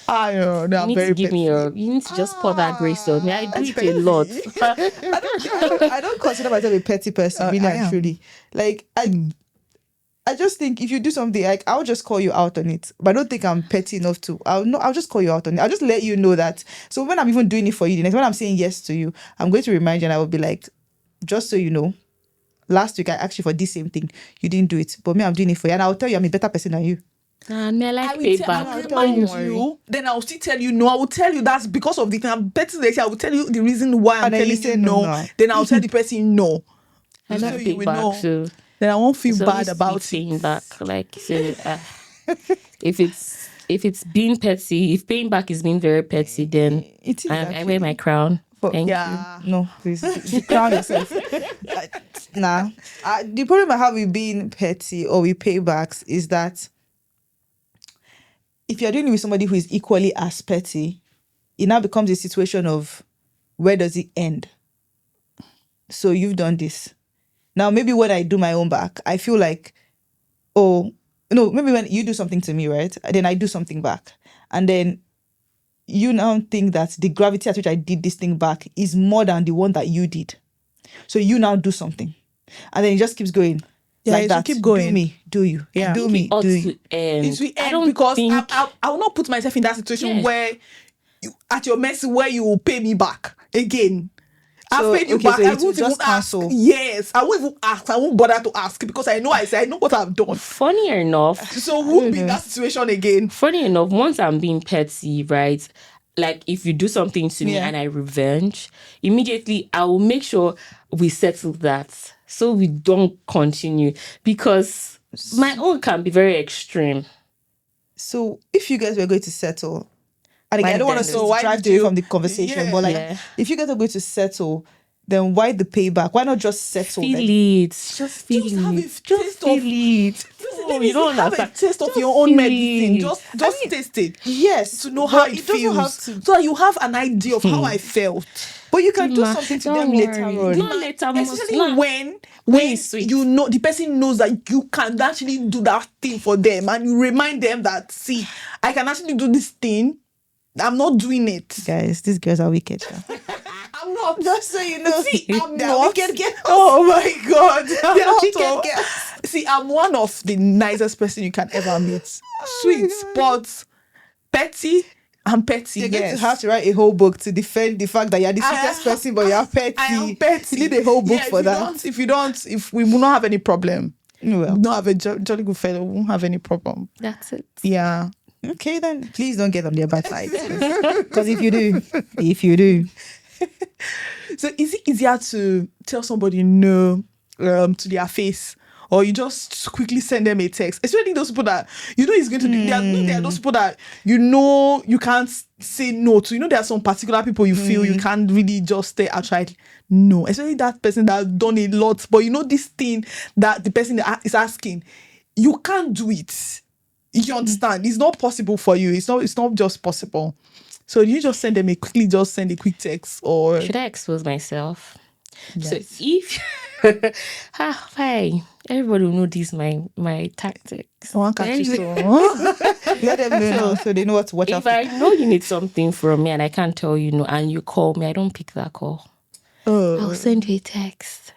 Speaker 2: I know. No,
Speaker 1: You
Speaker 2: I'm
Speaker 1: need
Speaker 2: very
Speaker 1: to give
Speaker 2: petty.
Speaker 1: me you need to just pour that grace on me. I do it a lot.
Speaker 3: I don't consider myself a petty person, really
Speaker 2: I
Speaker 3: and
Speaker 2: am.
Speaker 3: truly. Like, I just think if you do something, like, I'll just call you out on it. But I don't think I'm petty enough to. I'll just call you out on it. I'll just let you know that. So when I'm even doing it for you, the next when I'm saying yes to you, I'm going to remind you and I will be like, just so you know, last week I asked you for this same thing. You didn't do it. But me, I'm doing it for you. And I'll tell you I'm a better person than you.
Speaker 1: And me, I like
Speaker 2: I will
Speaker 1: payback.
Speaker 2: remind you, then I'll still tell you no. I will tell you that's because of the thing. I'm betting that I will tell you the reason why I'm
Speaker 3: And then you
Speaker 2: telling
Speaker 3: say
Speaker 2: you
Speaker 3: no
Speaker 2: no.
Speaker 3: now.
Speaker 2: Then I'll tell the person no.
Speaker 1: I
Speaker 2: So
Speaker 1: like
Speaker 2: you will know.
Speaker 1: payback. So
Speaker 2: Then I won't feel
Speaker 1: it's
Speaker 2: bad
Speaker 1: always
Speaker 2: about
Speaker 1: sweet
Speaker 2: it.
Speaker 1: paying back. Like, so, if it's being petty, if paying back is being very petty, then
Speaker 3: It is
Speaker 1: I wear my crown. Thank
Speaker 2: Yeah.
Speaker 1: you.
Speaker 3: No, please. Crown yourself. Nah. The problem I have with being petty or with paybacks is that if you're dealing with somebody who is equally as petty, it now becomes a situation of where does it end? So you've done this. Now, maybe when I do my own back, I feel like, oh, no, maybe when you do something to me, right? Then I do something back. And then you now think that the gravity at which I did this thing back is more than the one that you did. So you now do something. And then it just keeps going.
Speaker 2: Yeah,
Speaker 3: like
Speaker 2: it will
Speaker 3: that.
Speaker 2: keep going.
Speaker 3: Do me, do you.
Speaker 2: Yeah.
Speaker 3: Do me,
Speaker 1: Ought
Speaker 3: do
Speaker 1: to
Speaker 3: you.
Speaker 1: end.
Speaker 2: It will
Speaker 1: I
Speaker 2: end
Speaker 1: don't
Speaker 2: because
Speaker 1: think
Speaker 2: I will not put myself in that situation
Speaker 1: Yes.
Speaker 2: where you, at your mercy where you will pay me back again.
Speaker 3: So,
Speaker 2: I've paid you
Speaker 3: okay,
Speaker 2: back.
Speaker 3: so
Speaker 2: I
Speaker 3: it will
Speaker 2: won't even
Speaker 3: just
Speaker 2: ask.
Speaker 3: cancel.
Speaker 2: Yes, I won't even ask. I won't bother to ask because I know I know what I've done.
Speaker 1: funny enough.
Speaker 2: So we won't be in that situation again.
Speaker 1: Funny enough, once I'm being petty, right? Like if you do something to me
Speaker 2: Yeah.
Speaker 1: and I revenge, immediately I will make sure we settle that so we don't continue, because my own can be very extreme.
Speaker 3: So if you guys were going to settle, and again,
Speaker 1: Why
Speaker 3: I don't want
Speaker 1: then?
Speaker 3: to
Speaker 1: So
Speaker 2: why
Speaker 3: distract
Speaker 2: did
Speaker 3: you
Speaker 2: you-
Speaker 3: from the conversation, but like,
Speaker 1: Yeah.
Speaker 3: if you guys are going to settle, then why the payback? Why not just settle?
Speaker 1: Feel
Speaker 3: Like,
Speaker 1: it. Just feel
Speaker 2: Just have a
Speaker 1: it. Just
Speaker 2: taste
Speaker 1: feel
Speaker 2: of-
Speaker 1: it.
Speaker 2: Let me
Speaker 1: you don't
Speaker 2: have a
Speaker 1: understand.
Speaker 2: taste of
Speaker 1: Just
Speaker 2: your own
Speaker 1: feel
Speaker 2: medicine.
Speaker 1: it.
Speaker 2: Just taste it.
Speaker 3: yes,
Speaker 2: To know
Speaker 3: but
Speaker 2: how it
Speaker 3: doesn't
Speaker 2: feels.
Speaker 3: have to.
Speaker 2: So that you have an idea of how I felt.
Speaker 3: But you can do
Speaker 1: Dinma,
Speaker 3: something to
Speaker 1: don't
Speaker 3: them later
Speaker 1: worry.
Speaker 3: on.
Speaker 1: Not later,
Speaker 2: Especially
Speaker 1: not-
Speaker 2: when
Speaker 1: it's sweet.
Speaker 2: you know the person knows that you can actually do that thing for them, and you remind them that, see, I can actually do this thing. I'm not doing it.
Speaker 3: Guys, these girls are wicked.
Speaker 2: I'm not.
Speaker 3: Just so you know,
Speaker 2: See, I'm
Speaker 3: they're
Speaker 2: not.
Speaker 3: wicked girls.
Speaker 2: Oh my God. I'm
Speaker 3: They're
Speaker 2: not.
Speaker 3: wicked
Speaker 2: Oh.
Speaker 3: girls.
Speaker 2: See, I'm one of the nicest person you can ever meet. Sweet, but petty. I'm petty.
Speaker 3: You're going
Speaker 2: Yes.
Speaker 3: to have to write a whole book to defend the fact that you're the
Speaker 2: I
Speaker 3: sweetest
Speaker 2: am-
Speaker 3: person, but you're petty.
Speaker 2: I am petty.
Speaker 3: You need a whole book
Speaker 2: Yeah,
Speaker 3: for that.
Speaker 2: if we will not have any problem,
Speaker 3: Well,
Speaker 2: we don't have a jolly good fellow, we won't have any problem.
Speaker 1: That's it.
Speaker 2: Yeah.
Speaker 3: okay then. Please don't get on their bad side. Because if you do,
Speaker 2: So is it easier to tell somebody no to their face, or you just quickly send them a text? Especially those people that you know is going to be. There are those people that you know you can't say no to. You know there are some particular people you feel you can't really just stay outright no. Especially that person that has done a lot, but you know this thing that the person that is asking, you can't do it. You understand? It's not possible for you. It's not just possible. So you just send them just send a quick text, or
Speaker 1: Should I expose myself?
Speaker 2: Yes.
Speaker 1: So if hi, everybody will know this my tactics.
Speaker 2: Someone catch you.
Speaker 1: Anyway,
Speaker 2: So.
Speaker 3: let them know now so they know what to watch out
Speaker 1: if
Speaker 3: for.
Speaker 1: I know you need something from me and I can't tell you no, and you call me, I don't pick that call. I'll send you a text.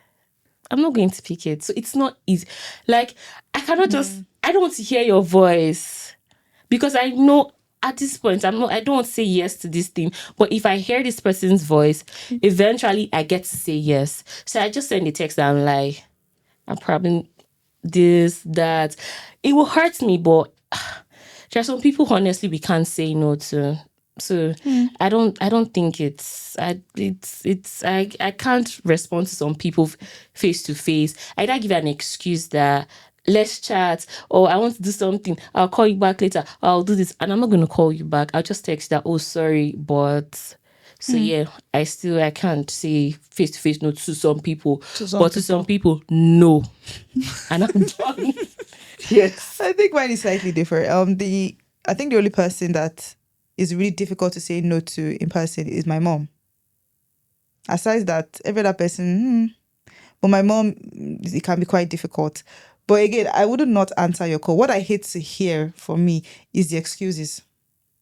Speaker 1: I'm not going to pick it. So it's not easy. Like, I cannot just, I don't want to hear your voice because I know at this point, I don't want to say yes to this thing. But if I hear this person's voice, eventually I get to say yes. So I just send a text and I'm like, I'm probably this, that. It will hurt me, but there are some people honestly we can't say no to. So I don't think I can't respond to some people face to face. I either give an excuse that let's chat or I want to do something. I'll call you back later. Or I'll do this and I'm not gonna call you back. I'll just text that, oh sorry, but so yeah, I can't say face to face no to some people. But to some people, no. And I'm done. Yes.
Speaker 3: I think mine is slightly different. I think the only person that is really difficult to say no to in person is my mom. Aside that, every other person, but my mom, it can be quite difficult. But again, I would not answer your call. What I hate to hear from me is the excuses.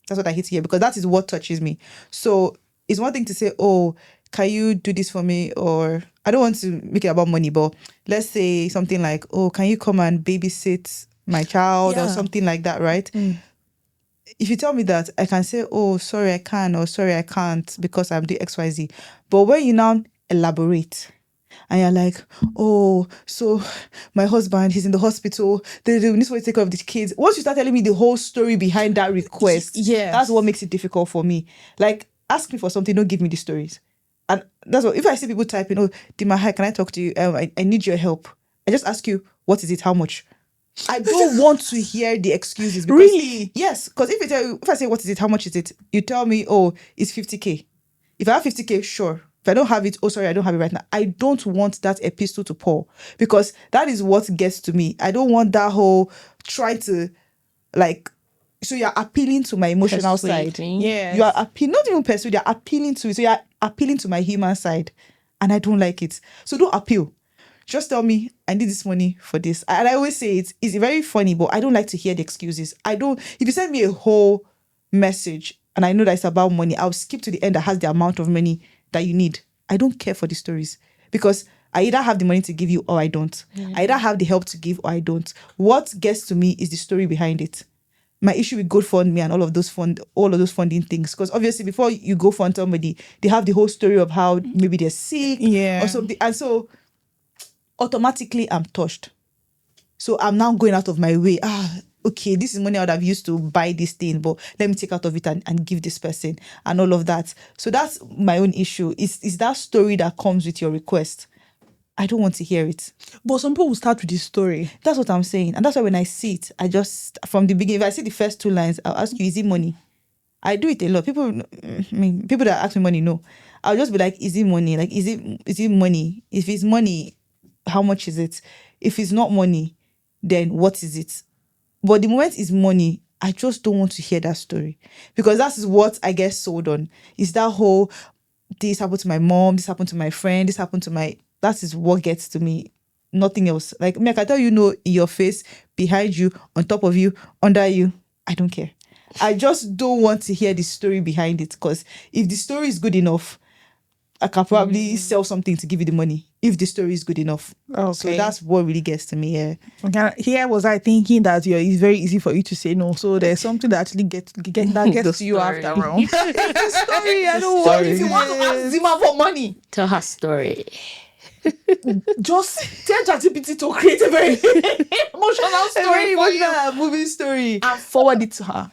Speaker 3: That's what I hate to hear because that is what touches me. So it's one thing to say, oh, can you do this for me? Or I don't want to make it about money, but let's say something like, oh, can you come and babysit my child or something like that, right? If you tell me that, I can say, oh, sorry, I can, or sorry, I can't because I'm doing XYZ. But when you now elaborate, and you're like, oh, so my husband, he's in the hospital. They need to take care of the kids. Once you start telling me the whole story behind that request, that's what makes it difficult for me. Like, ask me for something, don't give me the stories. And that's what, if I see people typing, oh, Dinma, hi, can I talk to you? I need your help. I just ask you, what is it? How much? I don't want to hear the excuses. Because,
Speaker 2: Really?
Speaker 3: Yes, because if I say, what is it? How much is it? You tell me, oh, it's 50K. If I have 50K, sure. If I don't have it, oh, sorry, I don't have it right now. I don't want that epistle to pour because that is what gets to me. I don't want that whole try to, like, so you're appealing to my emotional side.
Speaker 2: Yes.
Speaker 3: You are appealing, not even persuade, you're appealing to it. So you're appealing to my human side. And I don't like it. So don't appeal. Just tell me, I need this money for this. And I always say it's very funny, but I don't like to hear the excuses. If you send me a whole message and I know that it's about money, I'll skip to the end that has the amount of money that you need. I don't care for the stories because I either have the money to give you or I don't. I either have the help to give or I don't. What gets to me is the story behind it. My issue with GoFundMe and all of those funding things, because obviously before you go fund somebody, they have the whole story of how maybe they're sick or something, and so automatically I'm touched. So I'm now going out of my way. Okay, this is money I would have used to buy this thing, but let me take out of it and give this person and all of that. So that's my own issue. Is that story that comes with your request. I don't want to hear it.
Speaker 2: But some people will start with this story.
Speaker 3: That's what I'm saying. And that's why when I see it, I just, from the beginning, if I see the first two lines, I'll ask you, is it money? I do it a lot. People that ask me money, no. I'll just be like, is it money? Like, is it money? If it's money, how much is it? If it's not money, then what is it? But the moment it's money, I just don't want to hear that story. Because that is what I get sold on. Is that whole, this happened to my mom, this happened to my friend, this happened to my... That is what gets to me. Nothing else. Like, me, I can tell you no in your face, behind you, on top of you, under you. I don't care. I just don't want to hear the story behind it. Because if the story is good enough, I can probably sell something to give you the money if the story is good enough.
Speaker 2: Okay.
Speaker 3: So that's what really gets to me. Yeah.
Speaker 2: Okay. Here was I thinking that it's very easy for you to say no. So there's something that actually gets to you after all. It's the story. I don't want. If you want to ask Zima for money,
Speaker 1: Tell her story.
Speaker 2: just tell ChatGPT to create a very emotional story for you
Speaker 3: movie story.
Speaker 2: and forward it to her.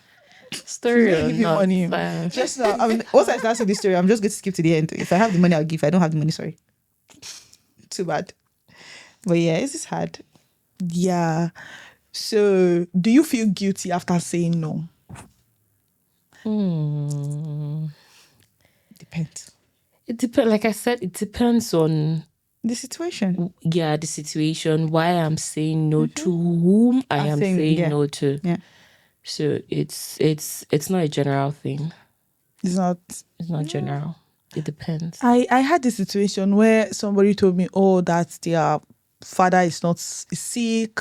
Speaker 1: Story
Speaker 2: Give
Speaker 1: or
Speaker 2: you
Speaker 1: not.
Speaker 2: money.
Speaker 3: Just now, once I start with this story, I'm just going to skip to the end. If I have the money, I'll give. If I don't have the money, sorry. Too bad. But yeah, it's just hard.
Speaker 2: Yeah. So, do you feel guilty after saying no?
Speaker 3: Depends.
Speaker 1: It depends. Like I said, it depends on
Speaker 3: The situation.
Speaker 1: the situation. Why I'm saying no to whom I am saying no to.
Speaker 3: Yeah.
Speaker 1: So it's not a general thing.
Speaker 2: It's not.
Speaker 1: It's not general. It depends.
Speaker 2: I had this situation where somebody told me, oh, that their father is sick.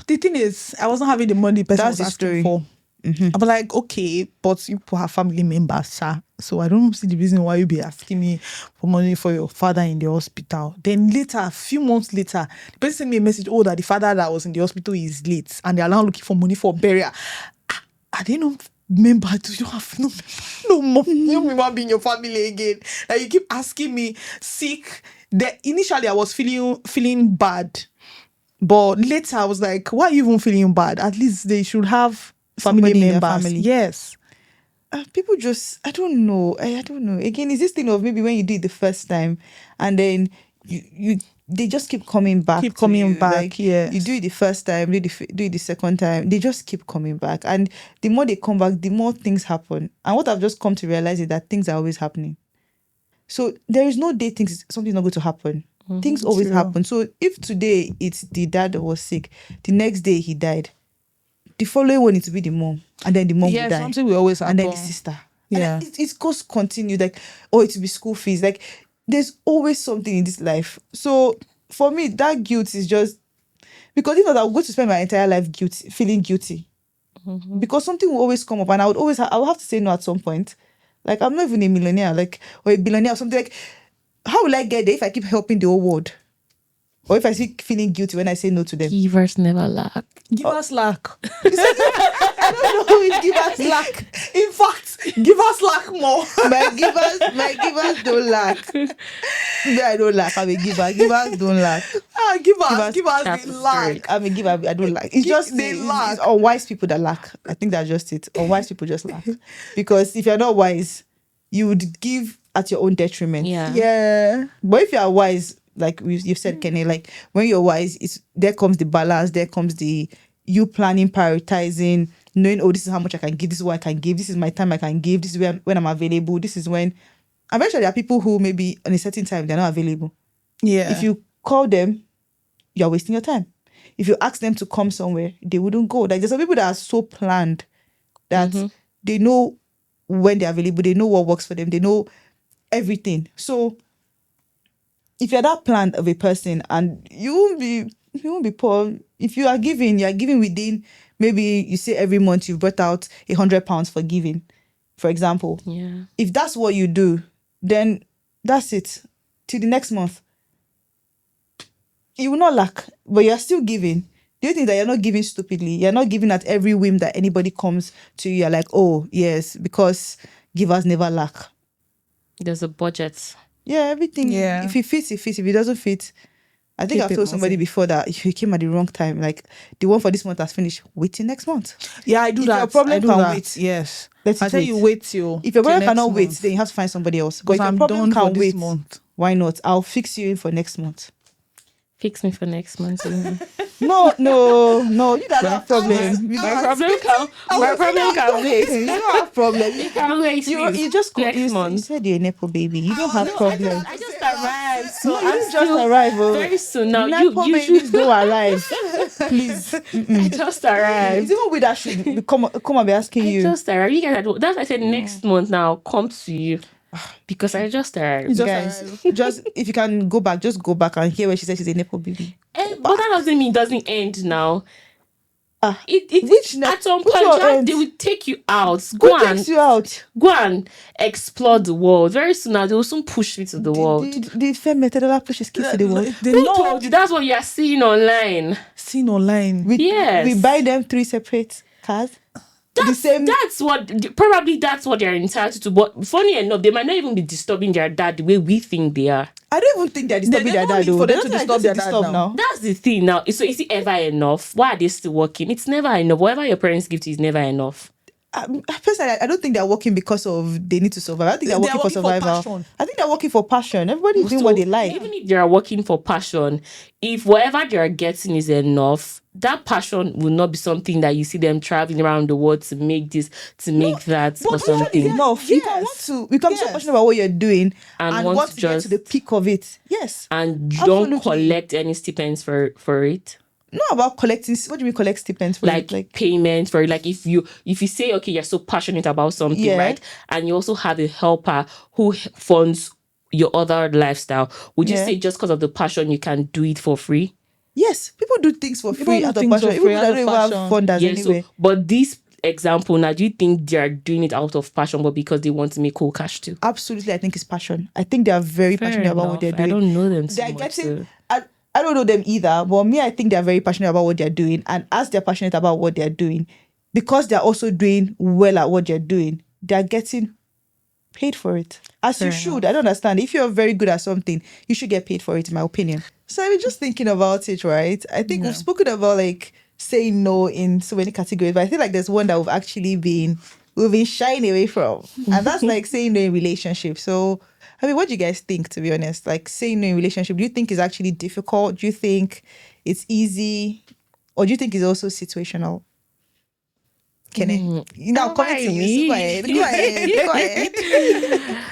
Speaker 2: The thing is, I wasn't having the money the person
Speaker 3: That's
Speaker 2: was
Speaker 3: the
Speaker 2: asking
Speaker 3: story.
Speaker 2: for. I'm like, okay, but you have family members, sir. So I don't see the reason why you be asking me for money for your father in the hospital. Then later, a few months later, the person sent me a message, oh, that the father that was in the hospital is late and they are now looking for money for burial. I didn't know member. Do you have no more? You remember being your family again? Like you keep asking me sick. Initially I was feeling bad. But later I was like, why are you even feeling bad? At least they should have family
Speaker 3: Somebody in their
Speaker 2: members.
Speaker 3: family.
Speaker 2: Yes.
Speaker 3: People just, I don't know. I don't know. Again, is this thing of maybe when you do it the first time and then they just keep coming back.
Speaker 2: Keep
Speaker 3: to
Speaker 2: coming
Speaker 3: you.
Speaker 2: back,
Speaker 3: Like,
Speaker 2: yes.
Speaker 3: you do it the first time, do it the second time. They just keep coming back. And the more they come back, the more things happen. And what I've just come to realize is that things are always happening. So there is no day something's not going to happen. Things always
Speaker 2: True.
Speaker 3: happen. So if today it's the dad that was sick, the next day he died, the following one needs to be the mom, and then the mom will die,
Speaker 2: something will always happen.
Speaker 3: and then the sister.
Speaker 2: Yeah.
Speaker 3: And it goes continue, like, oh, it will be school fees. Like, there's always something in this life. So for me, that guilt is just because I would go to spend my entire life feeling guilty, because something will always come up, and I would have to say no at some point. Like, I'm not even a millionaire, like, or a billionaire or something. Like, how will I get there if I keep helping the whole world? Or if I keep feeling guilty when I say no to them?
Speaker 1: Givers never lack.
Speaker 2: Give us luck.
Speaker 3: I don't know if give us lack.
Speaker 2: In fact, give us luck more.
Speaker 3: My givers don't lack. Me, I don't lack. I'm a giver. Givers don't lack.
Speaker 2: Give us
Speaker 1: That's
Speaker 2: the
Speaker 1: the
Speaker 2: luck.
Speaker 1: spirit.
Speaker 3: I'm a giver. I don't lack. It's just
Speaker 2: They lack.
Speaker 3: it's unwise people that lack. I think that's just it. Unwise people just lack. Because if you're not wise, you would give at your own detriment.
Speaker 1: Yeah.
Speaker 2: Yeah.
Speaker 3: But if you are wise, like you've said, Kenny, like when you're wise, there comes the balance, there comes the you planning, prioritizing, knowing, oh, this is how much I can give, this is what I can give, this is my time I can give, this is when I'm available, this is when. Eventually, there are people who maybe on a certain time they're not available.
Speaker 2: Yeah.
Speaker 3: If you call them, you're wasting your time. If you ask them to come somewhere, they wouldn't go. Like, there's some people that are so planned that they know when they're available, they know what works for them, they know everything. So if you're that planned of a person, and you won't be poor. If you're giving within, maybe you say every month you've brought out £100 for giving, for example.
Speaker 1: Yeah.
Speaker 3: If that's what you do, then that's it. Till the next month, you will not lack, but you're still giving. Do you think that you're not giving stupidly? You're not giving at every whim that anybody comes to you. You're like, oh yes, because givers never lack.
Speaker 1: There's a budget.
Speaker 3: Yeah, everything.
Speaker 2: Yeah.
Speaker 3: If it fits, it fits. If it doesn't fit, I think
Speaker 2: Keep
Speaker 3: I've
Speaker 2: it
Speaker 3: told somebody
Speaker 2: moving.
Speaker 3: before that if you came at the wrong time, like the one for this month has finished, wait till next month.
Speaker 2: Yeah, I do
Speaker 3: If
Speaker 2: that.
Speaker 3: your problem
Speaker 2: I do
Speaker 3: can
Speaker 2: that.
Speaker 3: wait,
Speaker 2: Yes.
Speaker 3: let
Speaker 2: I
Speaker 3: it
Speaker 2: tell
Speaker 3: wait.
Speaker 2: you, wait till.
Speaker 3: If your problem
Speaker 2: till next
Speaker 3: cannot wait,
Speaker 2: month.
Speaker 3: then you have to find somebody else. But
Speaker 2: Because
Speaker 3: if your
Speaker 2: I'm
Speaker 3: problem
Speaker 2: done for
Speaker 3: can
Speaker 2: this
Speaker 3: wait,
Speaker 2: month.
Speaker 3: why not? I'll fix you in for next month.
Speaker 1: Fix me for next month.
Speaker 3: No, you don't have problem.
Speaker 1: My problem can wait.
Speaker 3: You don't have problem.
Speaker 1: You can wait.
Speaker 3: You just
Speaker 1: next
Speaker 3: you
Speaker 1: month.
Speaker 3: said you're a Nepo baby. You don't have problem.
Speaker 1: I just arrived, so
Speaker 3: No, you
Speaker 1: I'm
Speaker 3: didn't just
Speaker 1: still
Speaker 3: arrive. Oh.
Speaker 1: very soon now.
Speaker 3: Nepo
Speaker 1: You
Speaker 3: babies
Speaker 1: should.
Speaker 3: don't arrive. Please.
Speaker 1: I just
Speaker 3: It's
Speaker 1: arrived.
Speaker 3: even with that should come and be asking
Speaker 1: I
Speaker 3: you.
Speaker 1: just arrived. You guys, that's why I said next month now. I'll come to you because I just arrived.
Speaker 2: Just
Speaker 3: Guys,
Speaker 2: arrived.
Speaker 3: just if you can go back, just go back and hear where she said she's a Nepo baby.
Speaker 1: But that doesn't mean it doesn't end now.
Speaker 3: Which
Speaker 1: At some
Speaker 3: which
Speaker 1: point
Speaker 3: one
Speaker 1: Jack,
Speaker 3: ends?
Speaker 1: they will take you out.
Speaker 3: Who takes you out?
Speaker 1: Go and explore the world. Very soon now they will soon push me to the world.
Speaker 3: The fair methodology pushes kids to the world.
Speaker 2: They
Speaker 1: Who
Speaker 2: know.
Speaker 1: told you? That's what you are seeing online.
Speaker 2: Seen online.
Speaker 1: Yes.
Speaker 3: We buy them 3 separate cars. The same.
Speaker 1: That's what they're entitled to. But funny enough, they might not even be disturbing their dad the way we think they are.
Speaker 3: I don't even think they're disturbing
Speaker 2: They
Speaker 3: their
Speaker 2: don't
Speaker 3: dad.
Speaker 2: need
Speaker 3: Though.
Speaker 2: for them
Speaker 3: They
Speaker 2: to
Speaker 3: don't
Speaker 2: disturb
Speaker 3: like
Speaker 2: their dad now.
Speaker 1: That's the thing now. So is it ever enough? Why are they still working? It's never enough. Whatever your parents give to you is never enough.
Speaker 3: Personally, I don't think they're working because of they need to survive. I think they're working for survival.
Speaker 2: passion.
Speaker 3: I think they're working for passion. Everybody's doing what they like.
Speaker 1: Even if they are working for passion, if whatever they are getting is enough, that passion will not be something that you see them traveling around the world to make this, to make that, or
Speaker 3: But passion is
Speaker 1: something.
Speaker 3: enough. You can want to become so
Speaker 2: Yes.
Speaker 3: passionate about what you're doing
Speaker 1: And
Speaker 3: and
Speaker 1: want
Speaker 3: want
Speaker 1: to
Speaker 3: to get to
Speaker 1: just-
Speaker 3: the peak of it. Yes.
Speaker 1: And you
Speaker 3: Absolutely.
Speaker 1: don't collect any stipends for it.
Speaker 3: Not about collecting. What do you mean collect stipends for
Speaker 1: Like,
Speaker 3: it?
Speaker 1: payment for it. Like if you say, okay, you're so passionate about something,
Speaker 3: Yeah.
Speaker 1: right? And you also have a helper who funds your other lifestyle. Would you
Speaker 3: Yeah.
Speaker 1: say just because of the passion you can do it for free?
Speaker 3: Yes, people do things for
Speaker 2: People
Speaker 3: free
Speaker 2: do
Speaker 3: out of
Speaker 2: things
Speaker 3: passion.
Speaker 2: for
Speaker 3: Even
Speaker 2: free
Speaker 3: people
Speaker 2: out
Speaker 3: that
Speaker 2: of
Speaker 3: don't even have
Speaker 2: passion.
Speaker 3: funders
Speaker 1: Yeah,
Speaker 3: anyway.
Speaker 1: but this example now, do you think they are doing it out of passion, but because they want to make cool cash too?
Speaker 3: Absolutely, I think it's passion. I think they are very
Speaker 1: Fair
Speaker 3: passionate about what
Speaker 1: enough.
Speaker 3: they're
Speaker 1: I
Speaker 3: doing.
Speaker 1: don't know them too
Speaker 3: They're
Speaker 1: much.
Speaker 3: getting.
Speaker 1: So.
Speaker 3: I don't know them either, but me, I think they're very passionate about what they're doing, and as they're passionate about what they're doing, because they're also doing well at what they're doing, they're getting paid for it. As you should. I don't understand. If you're very good at something, you should get paid for it, in my opinion. So I was just thinking about it, right? I think we've spoken about like saying no in so many categories, but I feel like there's one that we've been shying away from. And that's like saying no in relationships. So I mean, what do you guys think, to be honest? Like saying no in relationship, do you think is actually difficult? Do you think it's easy? Or do you think it's also situational? Kenny, now coming to you. So go ahead. Go ahead. Go ahead.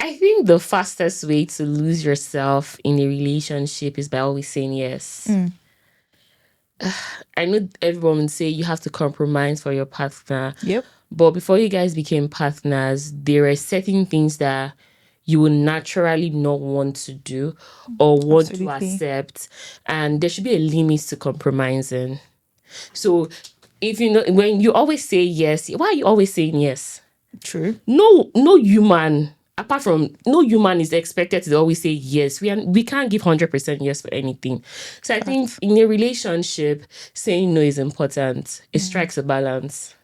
Speaker 1: I think the fastest way to lose yourself in a relationship is by always saying yes. I know everyone would say you have to compromise for your partner.
Speaker 3: Yep.
Speaker 1: But before you guys became partners, there are certain things that you will naturally not want to do or want to
Speaker 3: Absolutely.
Speaker 1: accept. And there should be a limit to compromising. So if you know, when you always say yes, why are you always saying yes?
Speaker 3: True.
Speaker 1: No human, apart from no human, is expected to always say yes. We can't give 100% yes for anything. So I think in a relationship, saying no is important. It strikes a balance.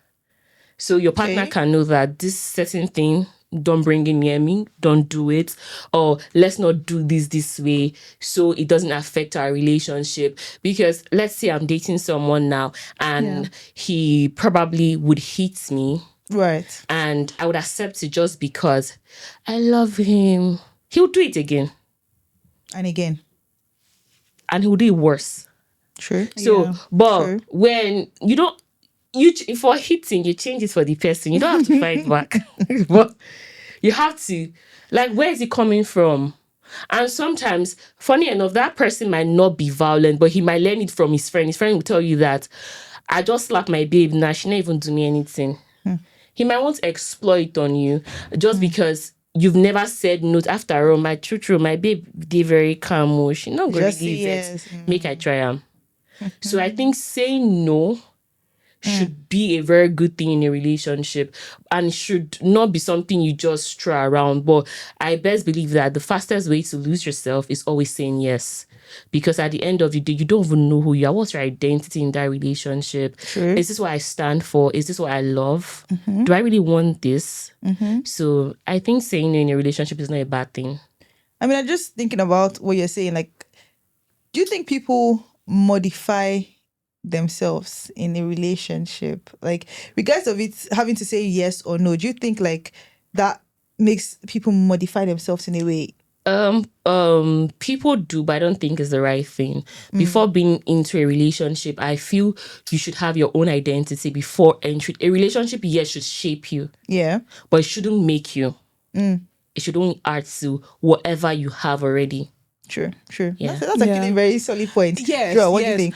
Speaker 1: So your partner
Speaker 3: Okay.
Speaker 1: can know that this certain thing, don't bring it near me, don't do it, or let's not do this way so it doesn't affect our relationship. Because let's say I'm dating someone now and he probably would hit me.
Speaker 3: Right.
Speaker 1: And I would accept it just because I love him. He'll do it again.
Speaker 3: And again.
Speaker 1: And he'll do it worse.
Speaker 3: True.
Speaker 1: So, but when you don't, for hitting, you change it for the person. You don't have to fight back. But you have to, like, where is it coming from? And sometimes, funny enough, that person might not be violent, but he might learn it from his friend. His friend will tell you that I just slapped my babe. Now she not even do me anything. He might want to exploit on you just because you've never said no. After all, my true, my babe did very calm. She not going to leave it. Make I try him. So I think saying no should be a very good thing in a relationship and should not be something you just throw around. But I best believe that the fastest way to lose yourself is always saying yes. Because at the end of the day, you don't even know who you are. What's your identity in that relationship?
Speaker 3: True.
Speaker 1: Is this what I stand for? Is this what I love? Do I really want this? So I think saying no in a relationship is not a bad thing.
Speaker 3: I mean, I'm just thinking about what you're saying. Like, do you think people modify themselves in a relationship? Like, regardless of it having to say yes or no, do you think like that makes people modify themselves in a way?
Speaker 1: People do, but I don't think it's the right thing. Before being into a relationship, I feel you should have your own identity before entry. A relationship, yes, should shape you.
Speaker 3: Yeah.
Speaker 1: But it shouldn't make you. It should only add to whatever you have already.
Speaker 3: True.
Speaker 1: Yeah.
Speaker 3: That's actually a very solid point.
Speaker 2: Yes.
Speaker 3: Sure, what do you think?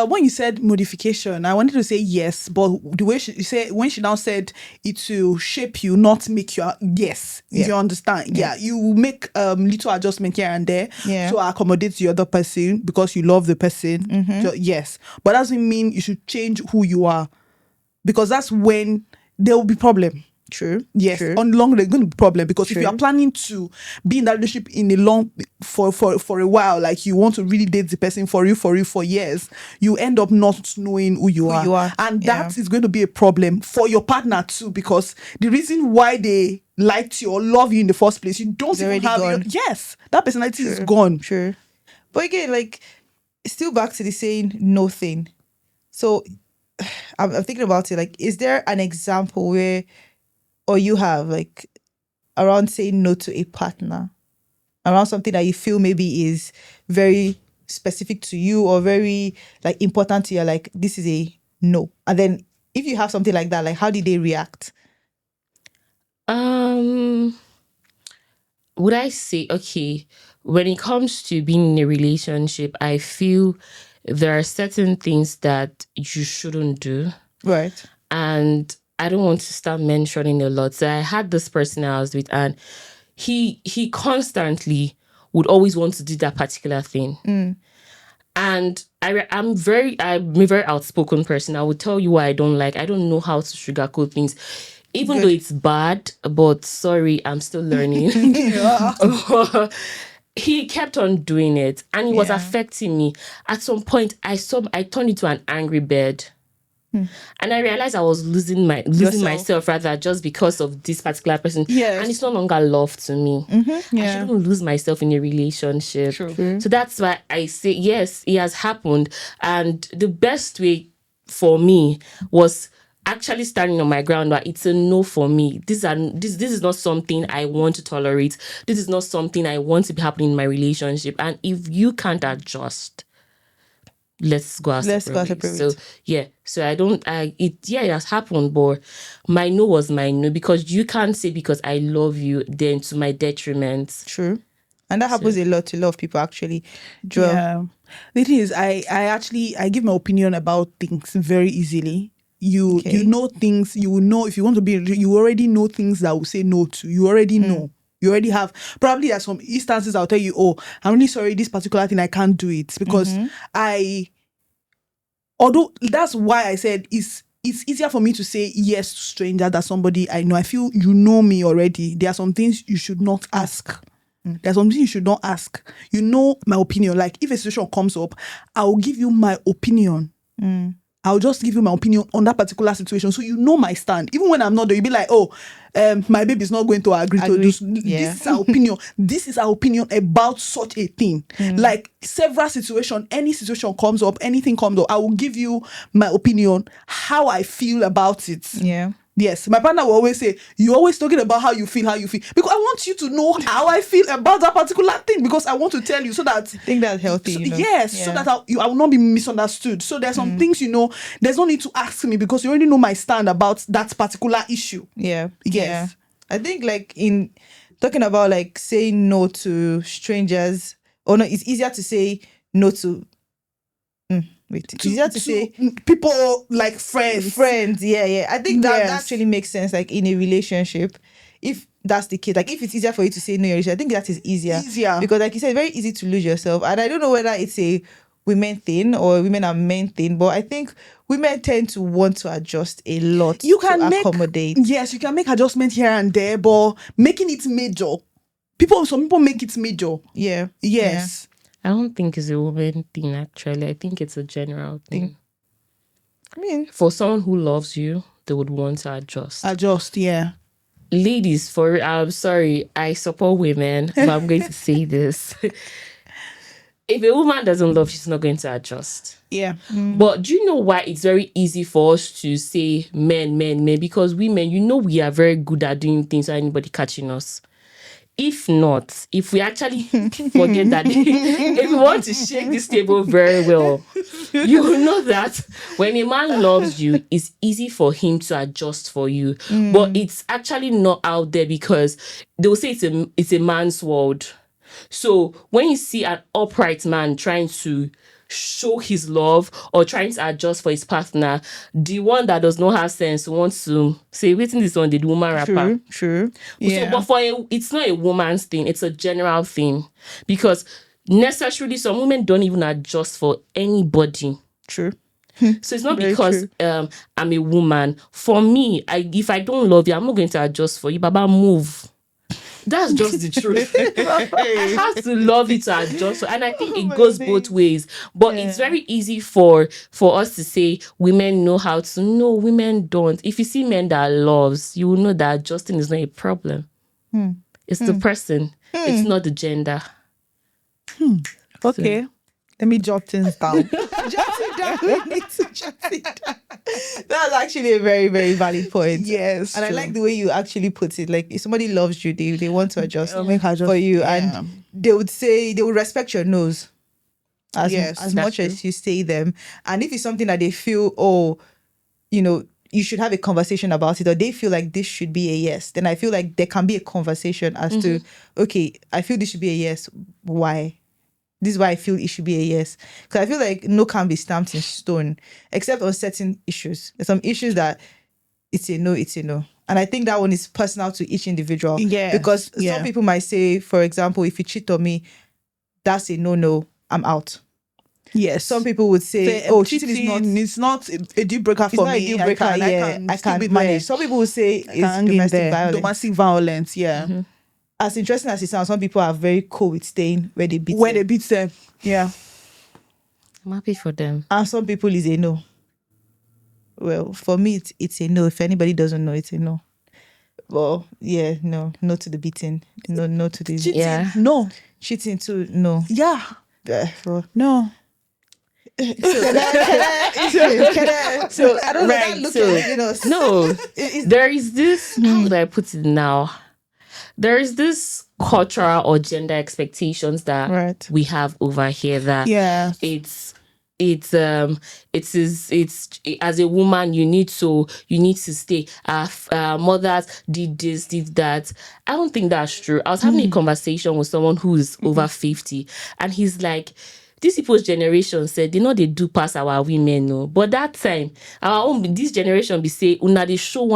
Speaker 2: When you said modification, I wanted to say yes, but the way she said, when she now said it will shape you, not make you. Yes, if you understand. Yeah, you will make little adjustment here and there to accommodate the other person because you love the person. So, yes, but that doesn't mean you should change who you are, because that's when there will be problem.
Speaker 3: True.
Speaker 2: Yes,
Speaker 3: True.
Speaker 2: on long run, going to be a problem because if you are planning to be in that relationship in a long for a while, like you want to really date the person for years, you end up not knowing who you are, and that is going to be a problem for your partner too, because the reason why they liked you or love you in the first place, you don't even have that personality is gone.
Speaker 3: True. But again, like, still back to the saying no thing. So I'm thinking about it. Like, is there an example where, or you have like around saying no to a partner, around something that you feel maybe is very specific to you or very like important to you, like this is a no? And then if you have something like that, like how did they react?
Speaker 1: Would I say, okay, when it comes to being in a relationship, I feel there are certain things that you shouldn't do.
Speaker 3: Right.
Speaker 1: And I don't want to start mentioning a lot. So I had this person I was with, and he constantly would always want to do that particular thing. And I'm a very outspoken person. I will tell you what I don't like. I don't know how to sugarcoat things, even though it's bad. But sorry, I'm still learning.
Speaker 2: Yeah.
Speaker 1: He kept on doing it, and it was
Speaker 3: Yeah.
Speaker 1: affecting me. At some point, I turned into an angry bird. And I realized I was losing
Speaker 3: Yourself.
Speaker 1: myself rather, just because of this particular person.
Speaker 2: Yes.
Speaker 1: And it's no longer love to me. I
Speaker 2: Yeah.
Speaker 1: shouldn't lose myself in a relationship.
Speaker 2: True.
Speaker 1: So that's why I say yes, it has happened. And the best way for me was actually standing on my ground that it's a no for me. This is not something I want to tolerate. This is not something I want to be happening in my relationship. And if you can't adjust, let's go our
Speaker 3: Let's go our
Speaker 1: separate ways.
Speaker 3: separate
Speaker 1: So yeah, so it has happened, but my no was my no, because you can't say because I love you then to my detriment.
Speaker 3: True. And that happens a lot to a lot of people, actually. Joel.
Speaker 2: Yeah. The thing is, I give my opinion about things very easily. You know things, you will know if you want to be, you already know things that will say no to. You already know. You already have, probably there's some instances I'll tell you, oh, I'm really sorry, this particular thing, I can't do it. Because although that's why I said it's easier for me to say yes to stranger than somebody I know. I feel you know me already. There are some things you should not ask. There's something you should not ask. You know my opinion. Like if a situation comes up, I will give you my opinion. I'll just give you my opinion on that particular situation. So you know my stand. Even when I'm not there, you'll be like, oh, my baby's not going to agree to this.
Speaker 3: Yeah.
Speaker 2: This is our opinion. This is our opinion about such a thing. Like several situations, any situation comes up, anything comes up, I will give you my opinion, how I feel about it.
Speaker 3: Yeah.
Speaker 2: Yes, my partner will always say, you're always talking about how you feel. Because I want you to know how I feel about that particular thing, because I want to tell you so that...
Speaker 3: I think that's healthy, you know?
Speaker 2: Yes,
Speaker 3: Yeah.
Speaker 2: so that I will not be misunderstood. So there's some things, there's no need to ask me, because you already know my stand about that particular issue.
Speaker 3: Yeah.
Speaker 2: Yes.
Speaker 3: Yeah. I think like in talking about like saying no to strangers, or no, it's easier to say no to... it's easier to say
Speaker 2: people like friends.
Speaker 3: Yeah. I think that
Speaker 2: Yes.
Speaker 3: actually makes sense, like in a relationship. If that's the case, like if it's easier for you to say no in a relationship, I think that is easier. Because like you said, it's very easy to lose yourself. And I don't know whether it's a women thing or women and men thing, but I think women tend to want to adjust a lot
Speaker 2: You can
Speaker 3: to accommodate.
Speaker 2: Yes, you can make adjustments here and there, but making it major. Some people make it major.
Speaker 3: Yeah.
Speaker 2: Yes.
Speaker 1: I don't think it's a woman thing, actually. I think it's a general thing.
Speaker 3: I mean,
Speaker 1: For someone who loves you, they would want to adjust.
Speaker 2: Adjust, yeah.
Speaker 1: Ladies, I'm sorry, I support women, but I'm going to say this. If a woman doesn't love, she's not going to adjust.
Speaker 2: Yeah.
Speaker 1: But do you know why it's very easy for us to say men? Because women, we are very good at doing things without anybody catching us. If not, if we actually forget that, if we want to shake this table very well, you will know that when a man loves you, it's easy for him to adjust for you. But it's actually not out there, because they'll say it's a man's world. So when you see an upright man trying to show his love or trying to adjust for his partner, the one that does not have sense wants to say, waiting this one, the woman rapper.
Speaker 3: true.
Speaker 2: Yeah.
Speaker 1: So, but it's not a woman's thing, it's a general thing. Because necessarily some women don't even adjust for anybody.
Speaker 3: True.
Speaker 1: So it's not
Speaker 3: Very
Speaker 1: because I'm a woman. For me, if I don't love you, I'm not going to adjust for you. Baba, move. That's just the truth. I have to love you to adjust. And I think it goes both ways. But it's very easy for us to say women know how to. No, women don't. If you see men that loves, you will know that adjusting is not a problem. It's the person. It's not the gender.
Speaker 2: Okay. Let me jot things down.
Speaker 3: Jot it down. We need to jot it down. That's actually a very, very valid point.
Speaker 2: Yes.
Speaker 3: And I like the way you actually put it. Like if somebody loves you, they want to adjust
Speaker 2: make adjust,
Speaker 3: for you.
Speaker 2: yeah.
Speaker 3: And they would respect your no's as
Speaker 2: Yes,
Speaker 3: much as you say them. And if it's something that they feel, you should have a conversation about it, or they feel like this should be a yes, then I feel like there can be a conversation as to, okay, I feel this should be a yes. Why? This is why I feel it should be a yes. Because I feel like no can be stamped in stone, except on certain issues. There's some issues that it's a no. And I think that one is personal to each individual.
Speaker 2: Yes,
Speaker 3: Because
Speaker 2: yeah.
Speaker 3: some people might say, for example, if you cheat on me, that's a no, I'm out.
Speaker 2: Yes.
Speaker 3: Some people would say, "Oh, cheating
Speaker 2: is not a deal breaker
Speaker 3: it's
Speaker 2: for
Speaker 3: not a
Speaker 2: me.
Speaker 3: deal breaker. I
Speaker 2: still be
Speaker 3: can manage."
Speaker 2: there.
Speaker 3: Some people would say
Speaker 2: I
Speaker 3: it's
Speaker 2: can hang in
Speaker 3: domestic
Speaker 2: there.
Speaker 3: violence.
Speaker 2: Domestic violence, yeah.
Speaker 3: As interesting as it sounds, some people are very cool with staying where they beat
Speaker 2: Where
Speaker 3: them.
Speaker 2: they beat them. Yeah.
Speaker 1: I'm happy for them.
Speaker 3: And some people is a no. Well, for me, it's a no. If anybody doesn't know, it's a no. Well, yeah, no to the beating, no to the
Speaker 2: Cheating.
Speaker 1: Yeah.
Speaker 2: No.
Speaker 3: cheating too. No.
Speaker 2: Yeah.
Speaker 3: Well,
Speaker 2: No.
Speaker 3: so I don't know.
Speaker 1: Right,
Speaker 3: That look
Speaker 1: so-
Speaker 3: at,
Speaker 1: No, there is this. How would I put it now? There is this cultural or gender expectations that
Speaker 3: Right.
Speaker 1: we have over here. That
Speaker 2: Yeah.
Speaker 1: it's as a woman you need to stay. Mothers did this, did that. I don't think that's true. I was having a conversation with someone who's over 50, and he's like, these people's generation said they do pass our women, no. But that time, our own this generation be say una they show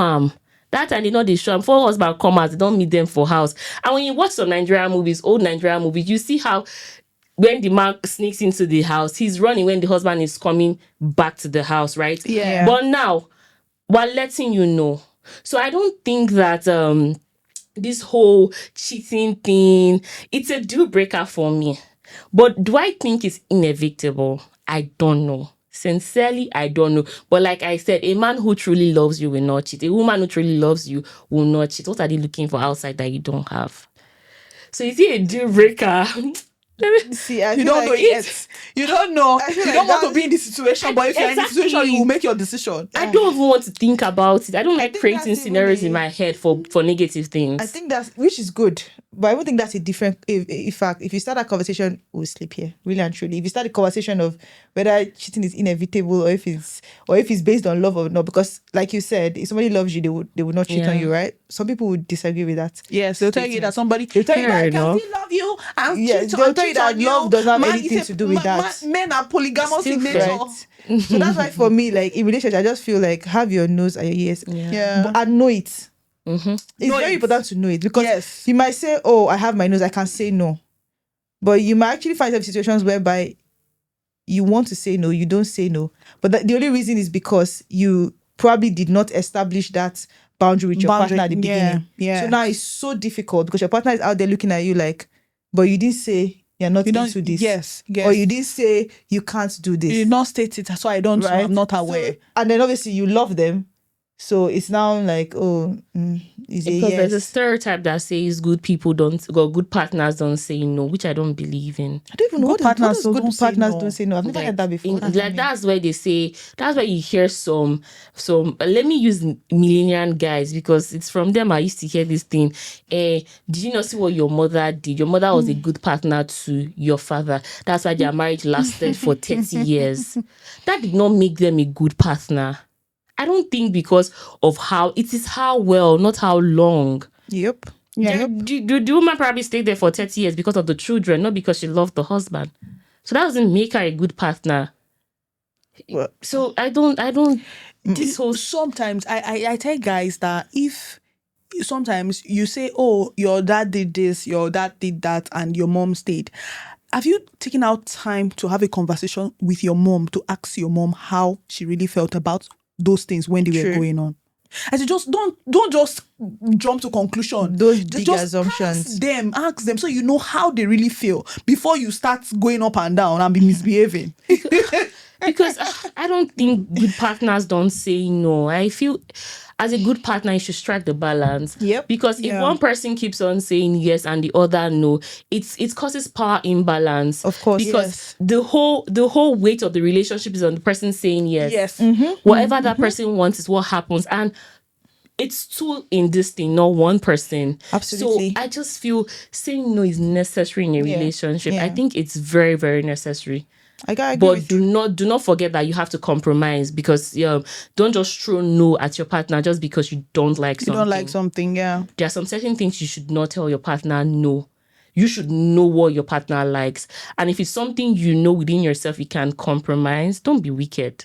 Speaker 1: that time they show for husband come out, they don't meet them for house. And when you watch some Nigerian movies, old Nigerian movies, you see how when the man sneaks into the house, he's running when the husband is coming back to the house, right?
Speaker 2: Yeah.
Speaker 1: But now, we're letting you know. So I don't think that this whole cheating thing, it's a deal breaker for me. But do I think it's inevitable? I don't know. Sincerely, I don't know. But like I said, a man who truly loves you will not cheat. A woman who truly loves you will not cheat. What are they looking for outside that you don't have? So is it a deal breaker?
Speaker 3: See, I
Speaker 2: You
Speaker 3: feel
Speaker 2: don't
Speaker 3: like
Speaker 2: know yet. You don't know.
Speaker 3: I feel
Speaker 2: You
Speaker 3: like
Speaker 2: don't want to
Speaker 3: that-
Speaker 2: be in this situation, but if you're in the
Speaker 1: Exactly.
Speaker 2: situation, you will make your decision.
Speaker 1: I don't even want to think about it. I don't like
Speaker 3: think
Speaker 1: creating
Speaker 3: that's
Speaker 1: scenarios
Speaker 3: really-
Speaker 1: in my head for negative things.
Speaker 3: I think that's, which is good, but I would think that's a different. In fact, if you start that conversation, we'll sleep here, really and truly. If you start the conversation of whether cheating is inevitable or if it's based on love or not, because like you said, if somebody loves you, they would not cheat
Speaker 1: Yeah.
Speaker 3: on you, right? Some people would disagree with that.
Speaker 2: Yes, they'll tell you that somebody.
Speaker 3: They'll tell you
Speaker 1: Fair
Speaker 2: I can
Speaker 1: enough.
Speaker 2: still love you. And
Speaker 3: Yeah,
Speaker 2: cheat
Speaker 3: they'll
Speaker 2: on-
Speaker 3: tell you
Speaker 2: cheat
Speaker 3: that
Speaker 2: on
Speaker 3: love does not have
Speaker 2: Man,
Speaker 3: anything
Speaker 2: it's
Speaker 3: to do with that.
Speaker 2: Men are polygamous
Speaker 1: Still
Speaker 2: in nature.
Speaker 3: Right. So that's why for me, like in relationship, I just feel like have your nose and your ears.
Speaker 2: Yeah.
Speaker 3: But I know it.
Speaker 1: Mm-hmm.
Speaker 3: It's
Speaker 2: Know
Speaker 3: very
Speaker 2: it.
Speaker 3: important to know it because
Speaker 2: Yes.
Speaker 3: you might say, "Oh, I have my nose, I can say no," but you might actually find yourself in situations whereby you want to say no, you don't say no, but the only reason is because you probably did not establish that boundary with your partner at the beginning.
Speaker 2: Yeah.
Speaker 3: So now it's so difficult because your partner is out there looking at you like, but you didn't say you're not
Speaker 2: You don't.
Speaker 3: into this,
Speaker 2: Yes.
Speaker 3: or you didn't say you can't do this.
Speaker 2: You did not state it, so I don't know.
Speaker 3: Right?
Speaker 2: I'm not
Speaker 3: So-
Speaker 2: aware.
Speaker 3: and then obviously you love them, so it's now like, oh, is a
Speaker 1: Because there's a
Speaker 3: yes.
Speaker 1: stereotype that says good partners don't say no, which I don't believe in.
Speaker 3: I don't even know
Speaker 2: Good
Speaker 3: what
Speaker 2: partners
Speaker 3: good
Speaker 2: don't say
Speaker 3: partners
Speaker 2: no.
Speaker 3: don't say no. I've never heard that before.
Speaker 1: That's where they say, that's where you hear some let me use millennial guys because it's from them I used to hear this thing. Did you not see what your mother did? Your mother was a good partner to your father. That's why their marriage lasted for 30 years. That did not make them a good partner. I don't think because of how it is, how well, not how long.
Speaker 3: Yep.
Speaker 1: The woman probably stayed there for 30 years because of the children, not because she loved the husband. So that doesn't make her a good partner.
Speaker 3: Well,
Speaker 1: So I don't this whole
Speaker 2: Sometimes I tell guys that if sometimes you say, oh, your dad did this, your dad did that, and your mom stayed. Have you taken out time to have a conversation with your mom to ask your mom how she really felt about those things when they were
Speaker 3: True.
Speaker 2: going on? I said, just don't just jump to conclusion.
Speaker 3: Those big
Speaker 2: Just
Speaker 3: assumptions.
Speaker 2: ask them so you know how they really feel before you start going up and down and be misbehaving.
Speaker 1: because I don't think good partners don't say no. I feel as a good partner, you should strike the balance.
Speaker 3: Yep.
Speaker 1: Because if
Speaker 2: Yeah.
Speaker 1: one person keeps on saying yes and the other no, it causes power imbalance.
Speaker 3: Of course,
Speaker 1: because
Speaker 2: yes.
Speaker 1: the whole weight of the relationship is on the person saying yes.
Speaker 2: Yes.
Speaker 1: Whatever that person wants is what happens, and it's two in this thing, not one person.
Speaker 3: Absolutely.
Speaker 1: So I just feel saying no is necessary in a relationship.
Speaker 3: Yeah.
Speaker 1: I think it's very, very necessary.
Speaker 3: I agree
Speaker 1: But
Speaker 3: with you.
Speaker 1: do not forget that you have to compromise because don't just throw no at your partner just because you don't like
Speaker 2: You
Speaker 1: something.
Speaker 2: don't like something, yeah.
Speaker 1: There are some certain things you should not tell your partner no. You should know what your partner likes. And if it's something you know within yourself you can compromise, don't be wicked.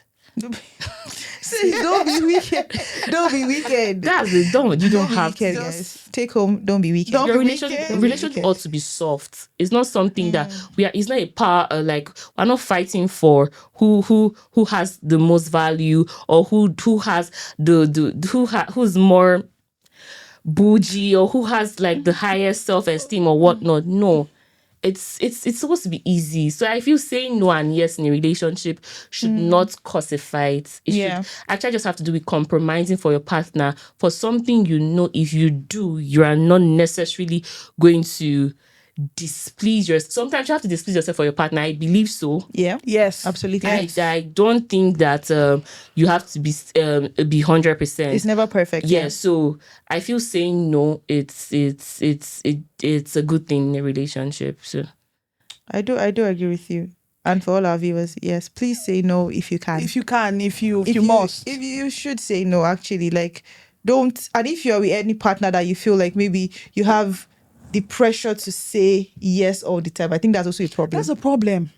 Speaker 3: See, don't be wicked. Don't be wicked.
Speaker 1: That's it. You don't
Speaker 3: Be
Speaker 1: have
Speaker 3: wicked,
Speaker 1: to.
Speaker 3: guys. Take home. Don't be wicked.
Speaker 2: Don't
Speaker 1: Your
Speaker 2: be
Speaker 1: relationship
Speaker 2: wicked.
Speaker 1: relationship ought to be soft. It's not something that we are. It's not a power. Like, we're not fighting for who has the most value, or who has who's more bougie, or who has like the highest self-esteem or whatnot. No, it's supposed to be easy. So I feel saying no and yes in a relationship should not cause a fight. It
Speaker 3: Yeah.
Speaker 1: should actually just have to do with compromising for your partner for something, if you do, you are not necessarily going to displease yourself. Sometimes you have to displease yourself for your partner. I believe so.
Speaker 3: Yeah.
Speaker 2: Yes.
Speaker 3: Absolutely.
Speaker 1: I don't think that you have to be 100%.
Speaker 3: It's never perfect.
Speaker 1: Yeah, so I feel saying no, it's a good thing in a relationship. So
Speaker 3: I do agree with you. And for all our viewers, yes, please say no if you can.
Speaker 2: If you can, if you must.
Speaker 3: If you should say no, actually, like, don't. And if you're with any partner that you feel like maybe you have the pressure to say yes all the time, I think that's also a problem.
Speaker 2: That's a problem.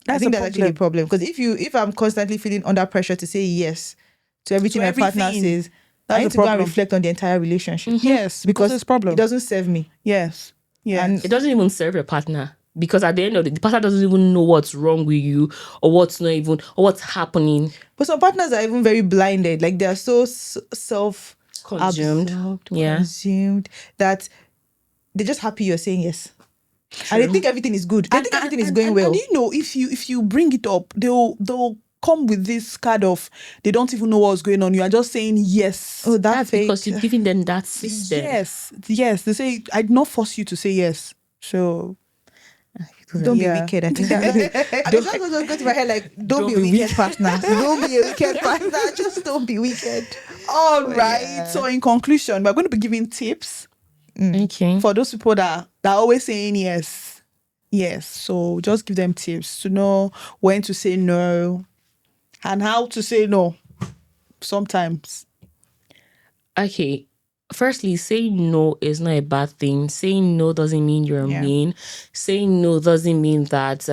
Speaker 3: I think that's actually a problem, because if I'm constantly feeling under pressure to say yes to everything my partner
Speaker 2: everything,
Speaker 3: says,
Speaker 2: that's
Speaker 3: I
Speaker 2: a
Speaker 3: need to go and
Speaker 2: problem.
Speaker 3: reflect on the entire relationship.
Speaker 2: Yes,
Speaker 3: because
Speaker 2: it's a problem.
Speaker 3: it doesn't serve me.
Speaker 2: Yes. Yes.
Speaker 3: And
Speaker 1: it doesn't even serve your partner, because at the end of the partner doesn't even know what's wrong with you, or what's not even, or what's happening.
Speaker 3: But some partners are even very blinded, like they're so self
Speaker 1: Consumed.
Speaker 3: consumed that they're just happy you're saying yes. And they think everything is good. They think everything is going well.
Speaker 2: And if you bring it up, they'll come with this card of they don't even know what's going on. You are just saying yes.
Speaker 3: Oh,
Speaker 1: That's
Speaker 3: fake.
Speaker 1: because you're giving them that system.
Speaker 2: Yes. They say I did not force you to say yes. So
Speaker 3: don't be
Speaker 2: Yeah.
Speaker 3: wicked. I think that I just go to my head like, don't be a wicked partner. Don't be a wicked partner. Just don't be wicked.
Speaker 2: all right.
Speaker 3: yeah.
Speaker 2: So in conclusion, we're going to be giving tips
Speaker 1: Okay.
Speaker 2: for those people that are always saying yes. Yes. So just give them tips to know when to say no and how to say no sometimes.
Speaker 1: Okay. Firstly, saying no is not a bad thing. Saying no doesn't mean you're
Speaker 2: Yeah.
Speaker 1: mean. Saying no doesn't mean that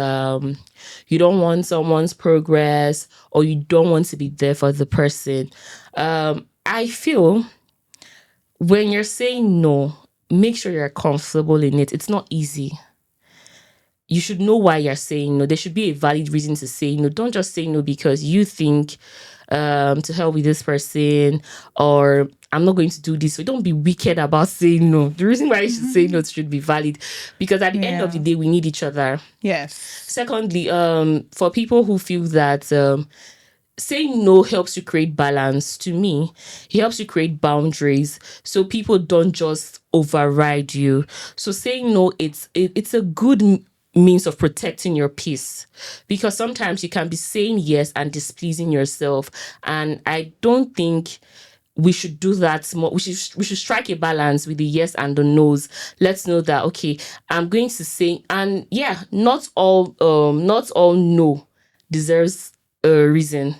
Speaker 1: you don't want someone's progress, or you don't want to be there for the person. I feel when you're saying no, make sure you're comfortable in it. It's not easy. You should know why you're saying no. There should be a valid reason to say no. Don't just say no because you think to hell with this person, or I'm not going to do this. So don't be wicked about saying no. The reason why you should say no should be valid, because at the end of the day, we need each other.
Speaker 2: Yes.
Speaker 1: Secondly, for people who feel that saying no helps you create balance, to me, it helps you create boundaries so people don't just override you. So saying no, it's a good means of protecting your peace, because sometimes you can be saying yes and displeasing yourself, and I don't think we should do that more. We should strike a balance with the yes and the no's. Let's know that, okay, I'm going to say, and yeah, not all no deserves a reason.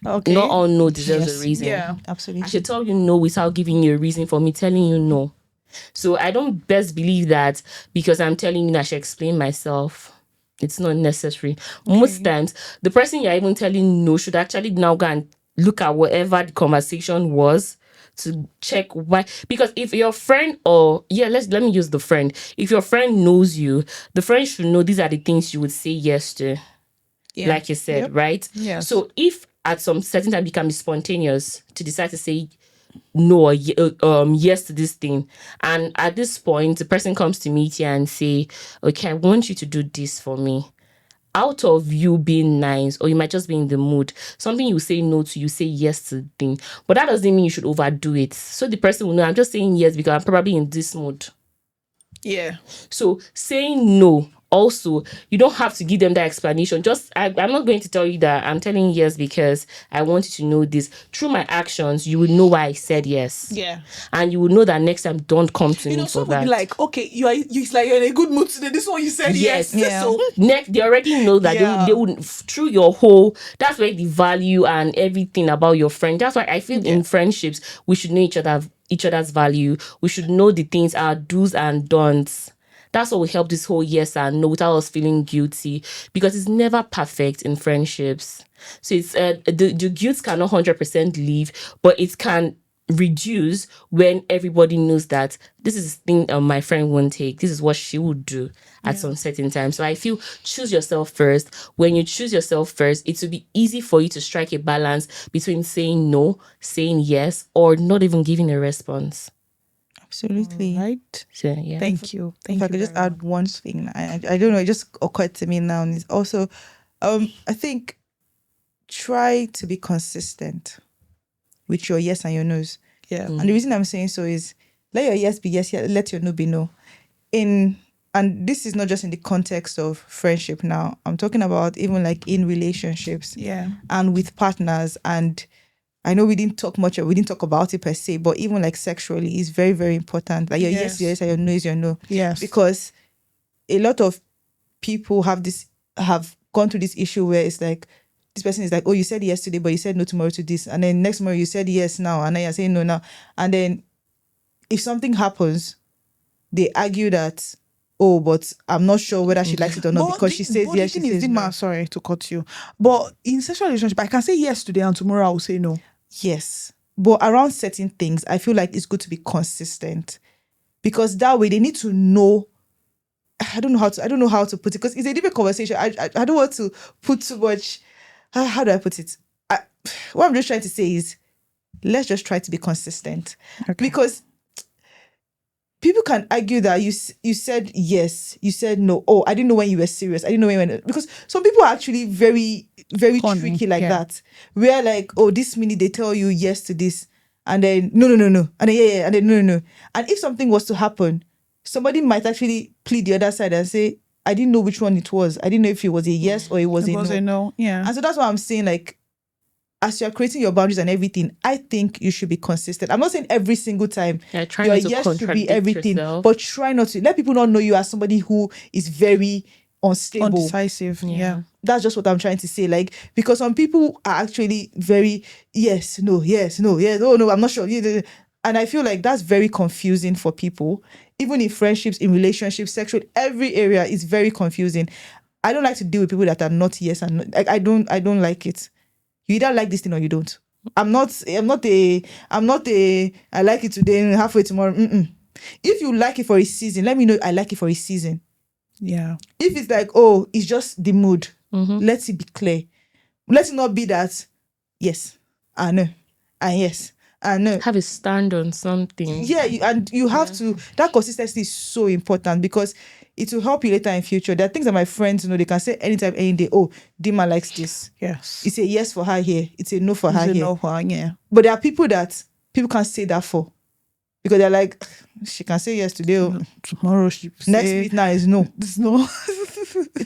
Speaker 2: Okay.
Speaker 1: Not all no deserves
Speaker 3: Yes.
Speaker 1: a reason.
Speaker 2: Yeah.
Speaker 1: I
Speaker 3: Absolutely.
Speaker 1: should tell you no without giving you a reason for me telling you no. So I don't best believe that because I'm telling you I should explain myself. It's not necessary. Most times, the person you're even telling no should actually now go and look at whatever the conversation was to check why. Because if your friend, or let me use the friend. If your friend knows you, the friend should know these are the things you would say yes to.
Speaker 2: Yeah.
Speaker 1: Like you said,
Speaker 2: Yep.
Speaker 1: right?
Speaker 2: Yes.
Speaker 1: So if at some certain time you can be spontaneous to decide to say no or yes to this thing, and at this point the person comes to meet you and say, okay, I want you to do this for me, out of you being nice, or you might just be in the mood, something you say no to, you say yes to the thing, but that doesn't mean you should overdo it. So the person will know I'm just saying yes because I'm probably in this mood.
Speaker 2: Yeah.
Speaker 1: So saying no, also, you don't have to give them that explanation. Just I'm not going to tell you that I'm telling you yes because I want you to know this. Through my actions, you will know why I said yes.
Speaker 2: Yeah.
Speaker 1: And you will know that next time don't come to me for
Speaker 2: some would
Speaker 1: that.
Speaker 2: be like, okay, it's like you're in a good mood today. This one you said yes.
Speaker 1: Yes.
Speaker 2: So
Speaker 1: Next, they already know that
Speaker 2: Yeah.
Speaker 1: they would through your whole. That's where the value and everything about your friend. That's why I feel in friendships we should know each other's value. We should know the things, our do's and don'ts. That's what will help this whole yes and no without us feeling guilty, because it's never perfect in friendships. So it's the guilt cannot 100% leave, but it can reduce when everybody knows that this is the thing my friend won't take. This is what she would do at some certain time. So I feel choose yourself first. When you choose yourself first, it will be easy for you to strike a balance between saying no, saying yes, or not even giving a response.
Speaker 3: Absolutely.
Speaker 2: Right.
Speaker 1: So yeah.
Speaker 2: Thank you. Thank
Speaker 3: If
Speaker 2: you.
Speaker 3: I could just
Speaker 2: very
Speaker 3: add one thing, I don't know, it just occurred to me now. And it's also, I think, try to be consistent with your yes and your no's.
Speaker 2: much. Yeah.
Speaker 3: And the reason I'm saying so is let your yes be yes, let your no be no. And this is not just in the context of friendship now. I'm talking about even like in relationships
Speaker 2: Yeah.
Speaker 3: and with partners. And I know we didn't talk about it per se, but even like sexually, it's very, very important. Like your yes is yes and your no is your no.
Speaker 2: Yes.
Speaker 3: Because a lot of people have gone through this issue where it's like, this person is like, oh, you said yes today, but you said no tomorrow to this. And then next tomorrow you said yes now, and then you're saying no now. And then if something happens, they argue that, oh, but I'm not sure whether she likes it or not because she says yes, she says no.
Speaker 2: Sorry to cut you. But in sexual relationship, I can say yes today and tomorrow I will say no.
Speaker 3: Yes. But around certain things, I feel like it's good to be consistent, because that way they need to know. I don't know how to put it, because it's a different conversation. I don't want to put too much. How do I put it? What I'm just trying to say is, let's just try to be consistent.
Speaker 2: Okay.
Speaker 3: Because people can argue that you said yes, you said no. Oh, I didn't know when you were serious. I didn't know when, because some people are actually very, very
Speaker 2: Funny,
Speaker 3: tricky like
Speaker 2: yeah.
Speaker 3: that. Where like, oh, this minute they tell you yes to this, and then no, and then yeah, and then no. And if something was to happen, somebody might actually plead the other side and say, I didn't know which one it was. I didn't know if it was a yes or it was
Speaker 2: It
Speaker 3: a
Speaker 2: was
Speaker 3: no.
Speaker 2: a no. Yeah.
Speaker 3: And so that's why I'm saying, like, as you're creating your boundaries and everything, I think you should be consistent. I'm not saying every single time
Speaker 1: Try
Speaker 3: your
Speaker 1: not to
Speaker 3: yes should be
Speaker 1: contradict
Speaker 3: everything,
Speaker 1: yourself.
Speaker 3: but try not to let people not know you as somebody who is very unstable.
Speaker 2: Undecisive. Yeah.
Speaker 3: That's just what I'm trying to say. Like, because some people are actually very yes, no, no, I'm not sure. And I feel like that's very confusing for people, even in friendships, in relationships, sexual, every area is very confusing. I don't like to deal with people that are not yes and no. Like, I don't like it. You either like this thing or you don't. I'm not a I like it today and halfway tomorrow. If you like it for a season, let me know I like it for a season.
Speaker 2: Yeah.
Speaker 3: If it's like, oh, it's just the mood, let it be clear. Let it not be that, yes, I know, and yes, I know.
Speaker 1: Have a stand on something.
Speaker 3: Yeah, you have to, that consistency is so important, because it will help you later in future. There are things that my friends know, they can say anytime, any day, oh, Dinma likes this.
Speaker 2: Yes.
Speaker 3: It's a yes for her here. It's a no for her
Speaker 2: It's a
Speaker 3: here.
Speaker 2: no for her, yeah.
Speaker 3: But there are people that people can't say that for, because they're like, she can say yes today.
Speaker 2: Tomorrow she
Speaker 3: Next
Speaker 2: say
Speaker 3: week now is no.
Speaker 2: it's no.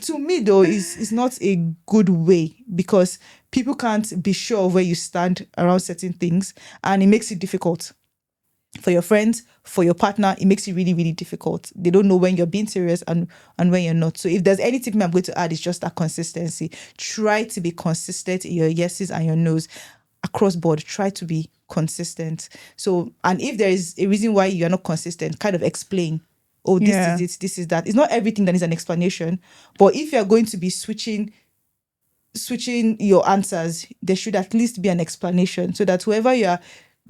Speaker 3: To me though, it's not a good way, because people can't be sure of where you stand around certain things, and it makes it difficult for your friends, for your partner. It makes it really, really difficult. They don't know when you're being serious and when you're not. So if there's anything I'm going to add, it's just that consistency. Try to be consistent in your yeses and your nos across board. Try to be consistent. So, and if there is a reason why you're not consistent, kind of explain. Oh, this
Speaker 2: Yeah.
Speaker 3: is it, this is that. It's not everything that is an explanation, but if you're going to be switching your answers, there should at least be an explanation, so that whoever you are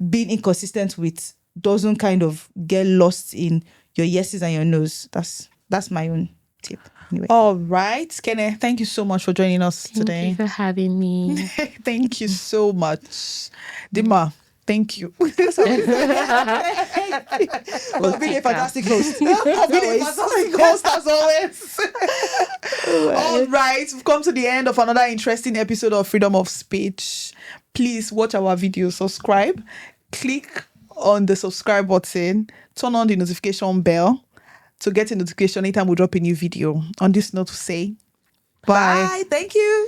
Speaker 3: being inconsistent with doesn't kind of get lost in your yeses and your nos. That's my own tip. Anyway.
Speaker 2: All right, Ekene, thank you so much for joining us
Speaker 1: Thank
Speaker 2: today.
Speaker 1: you for having me.
Speaker 2: Thank you so much. Dinma, thank you.
Speaker 3: I've been a fantastic host. I've been a fantastic host as always.
Speaker 2: All right, we've come to the end of another interesting episode of Freedom of Speech. Please watch our video, subscribe, click on the subscribe button, turn on the notification bell to get a notification anytime we drop a new video. On this note, to say bye.
Speaker 3: Bye. Thank you.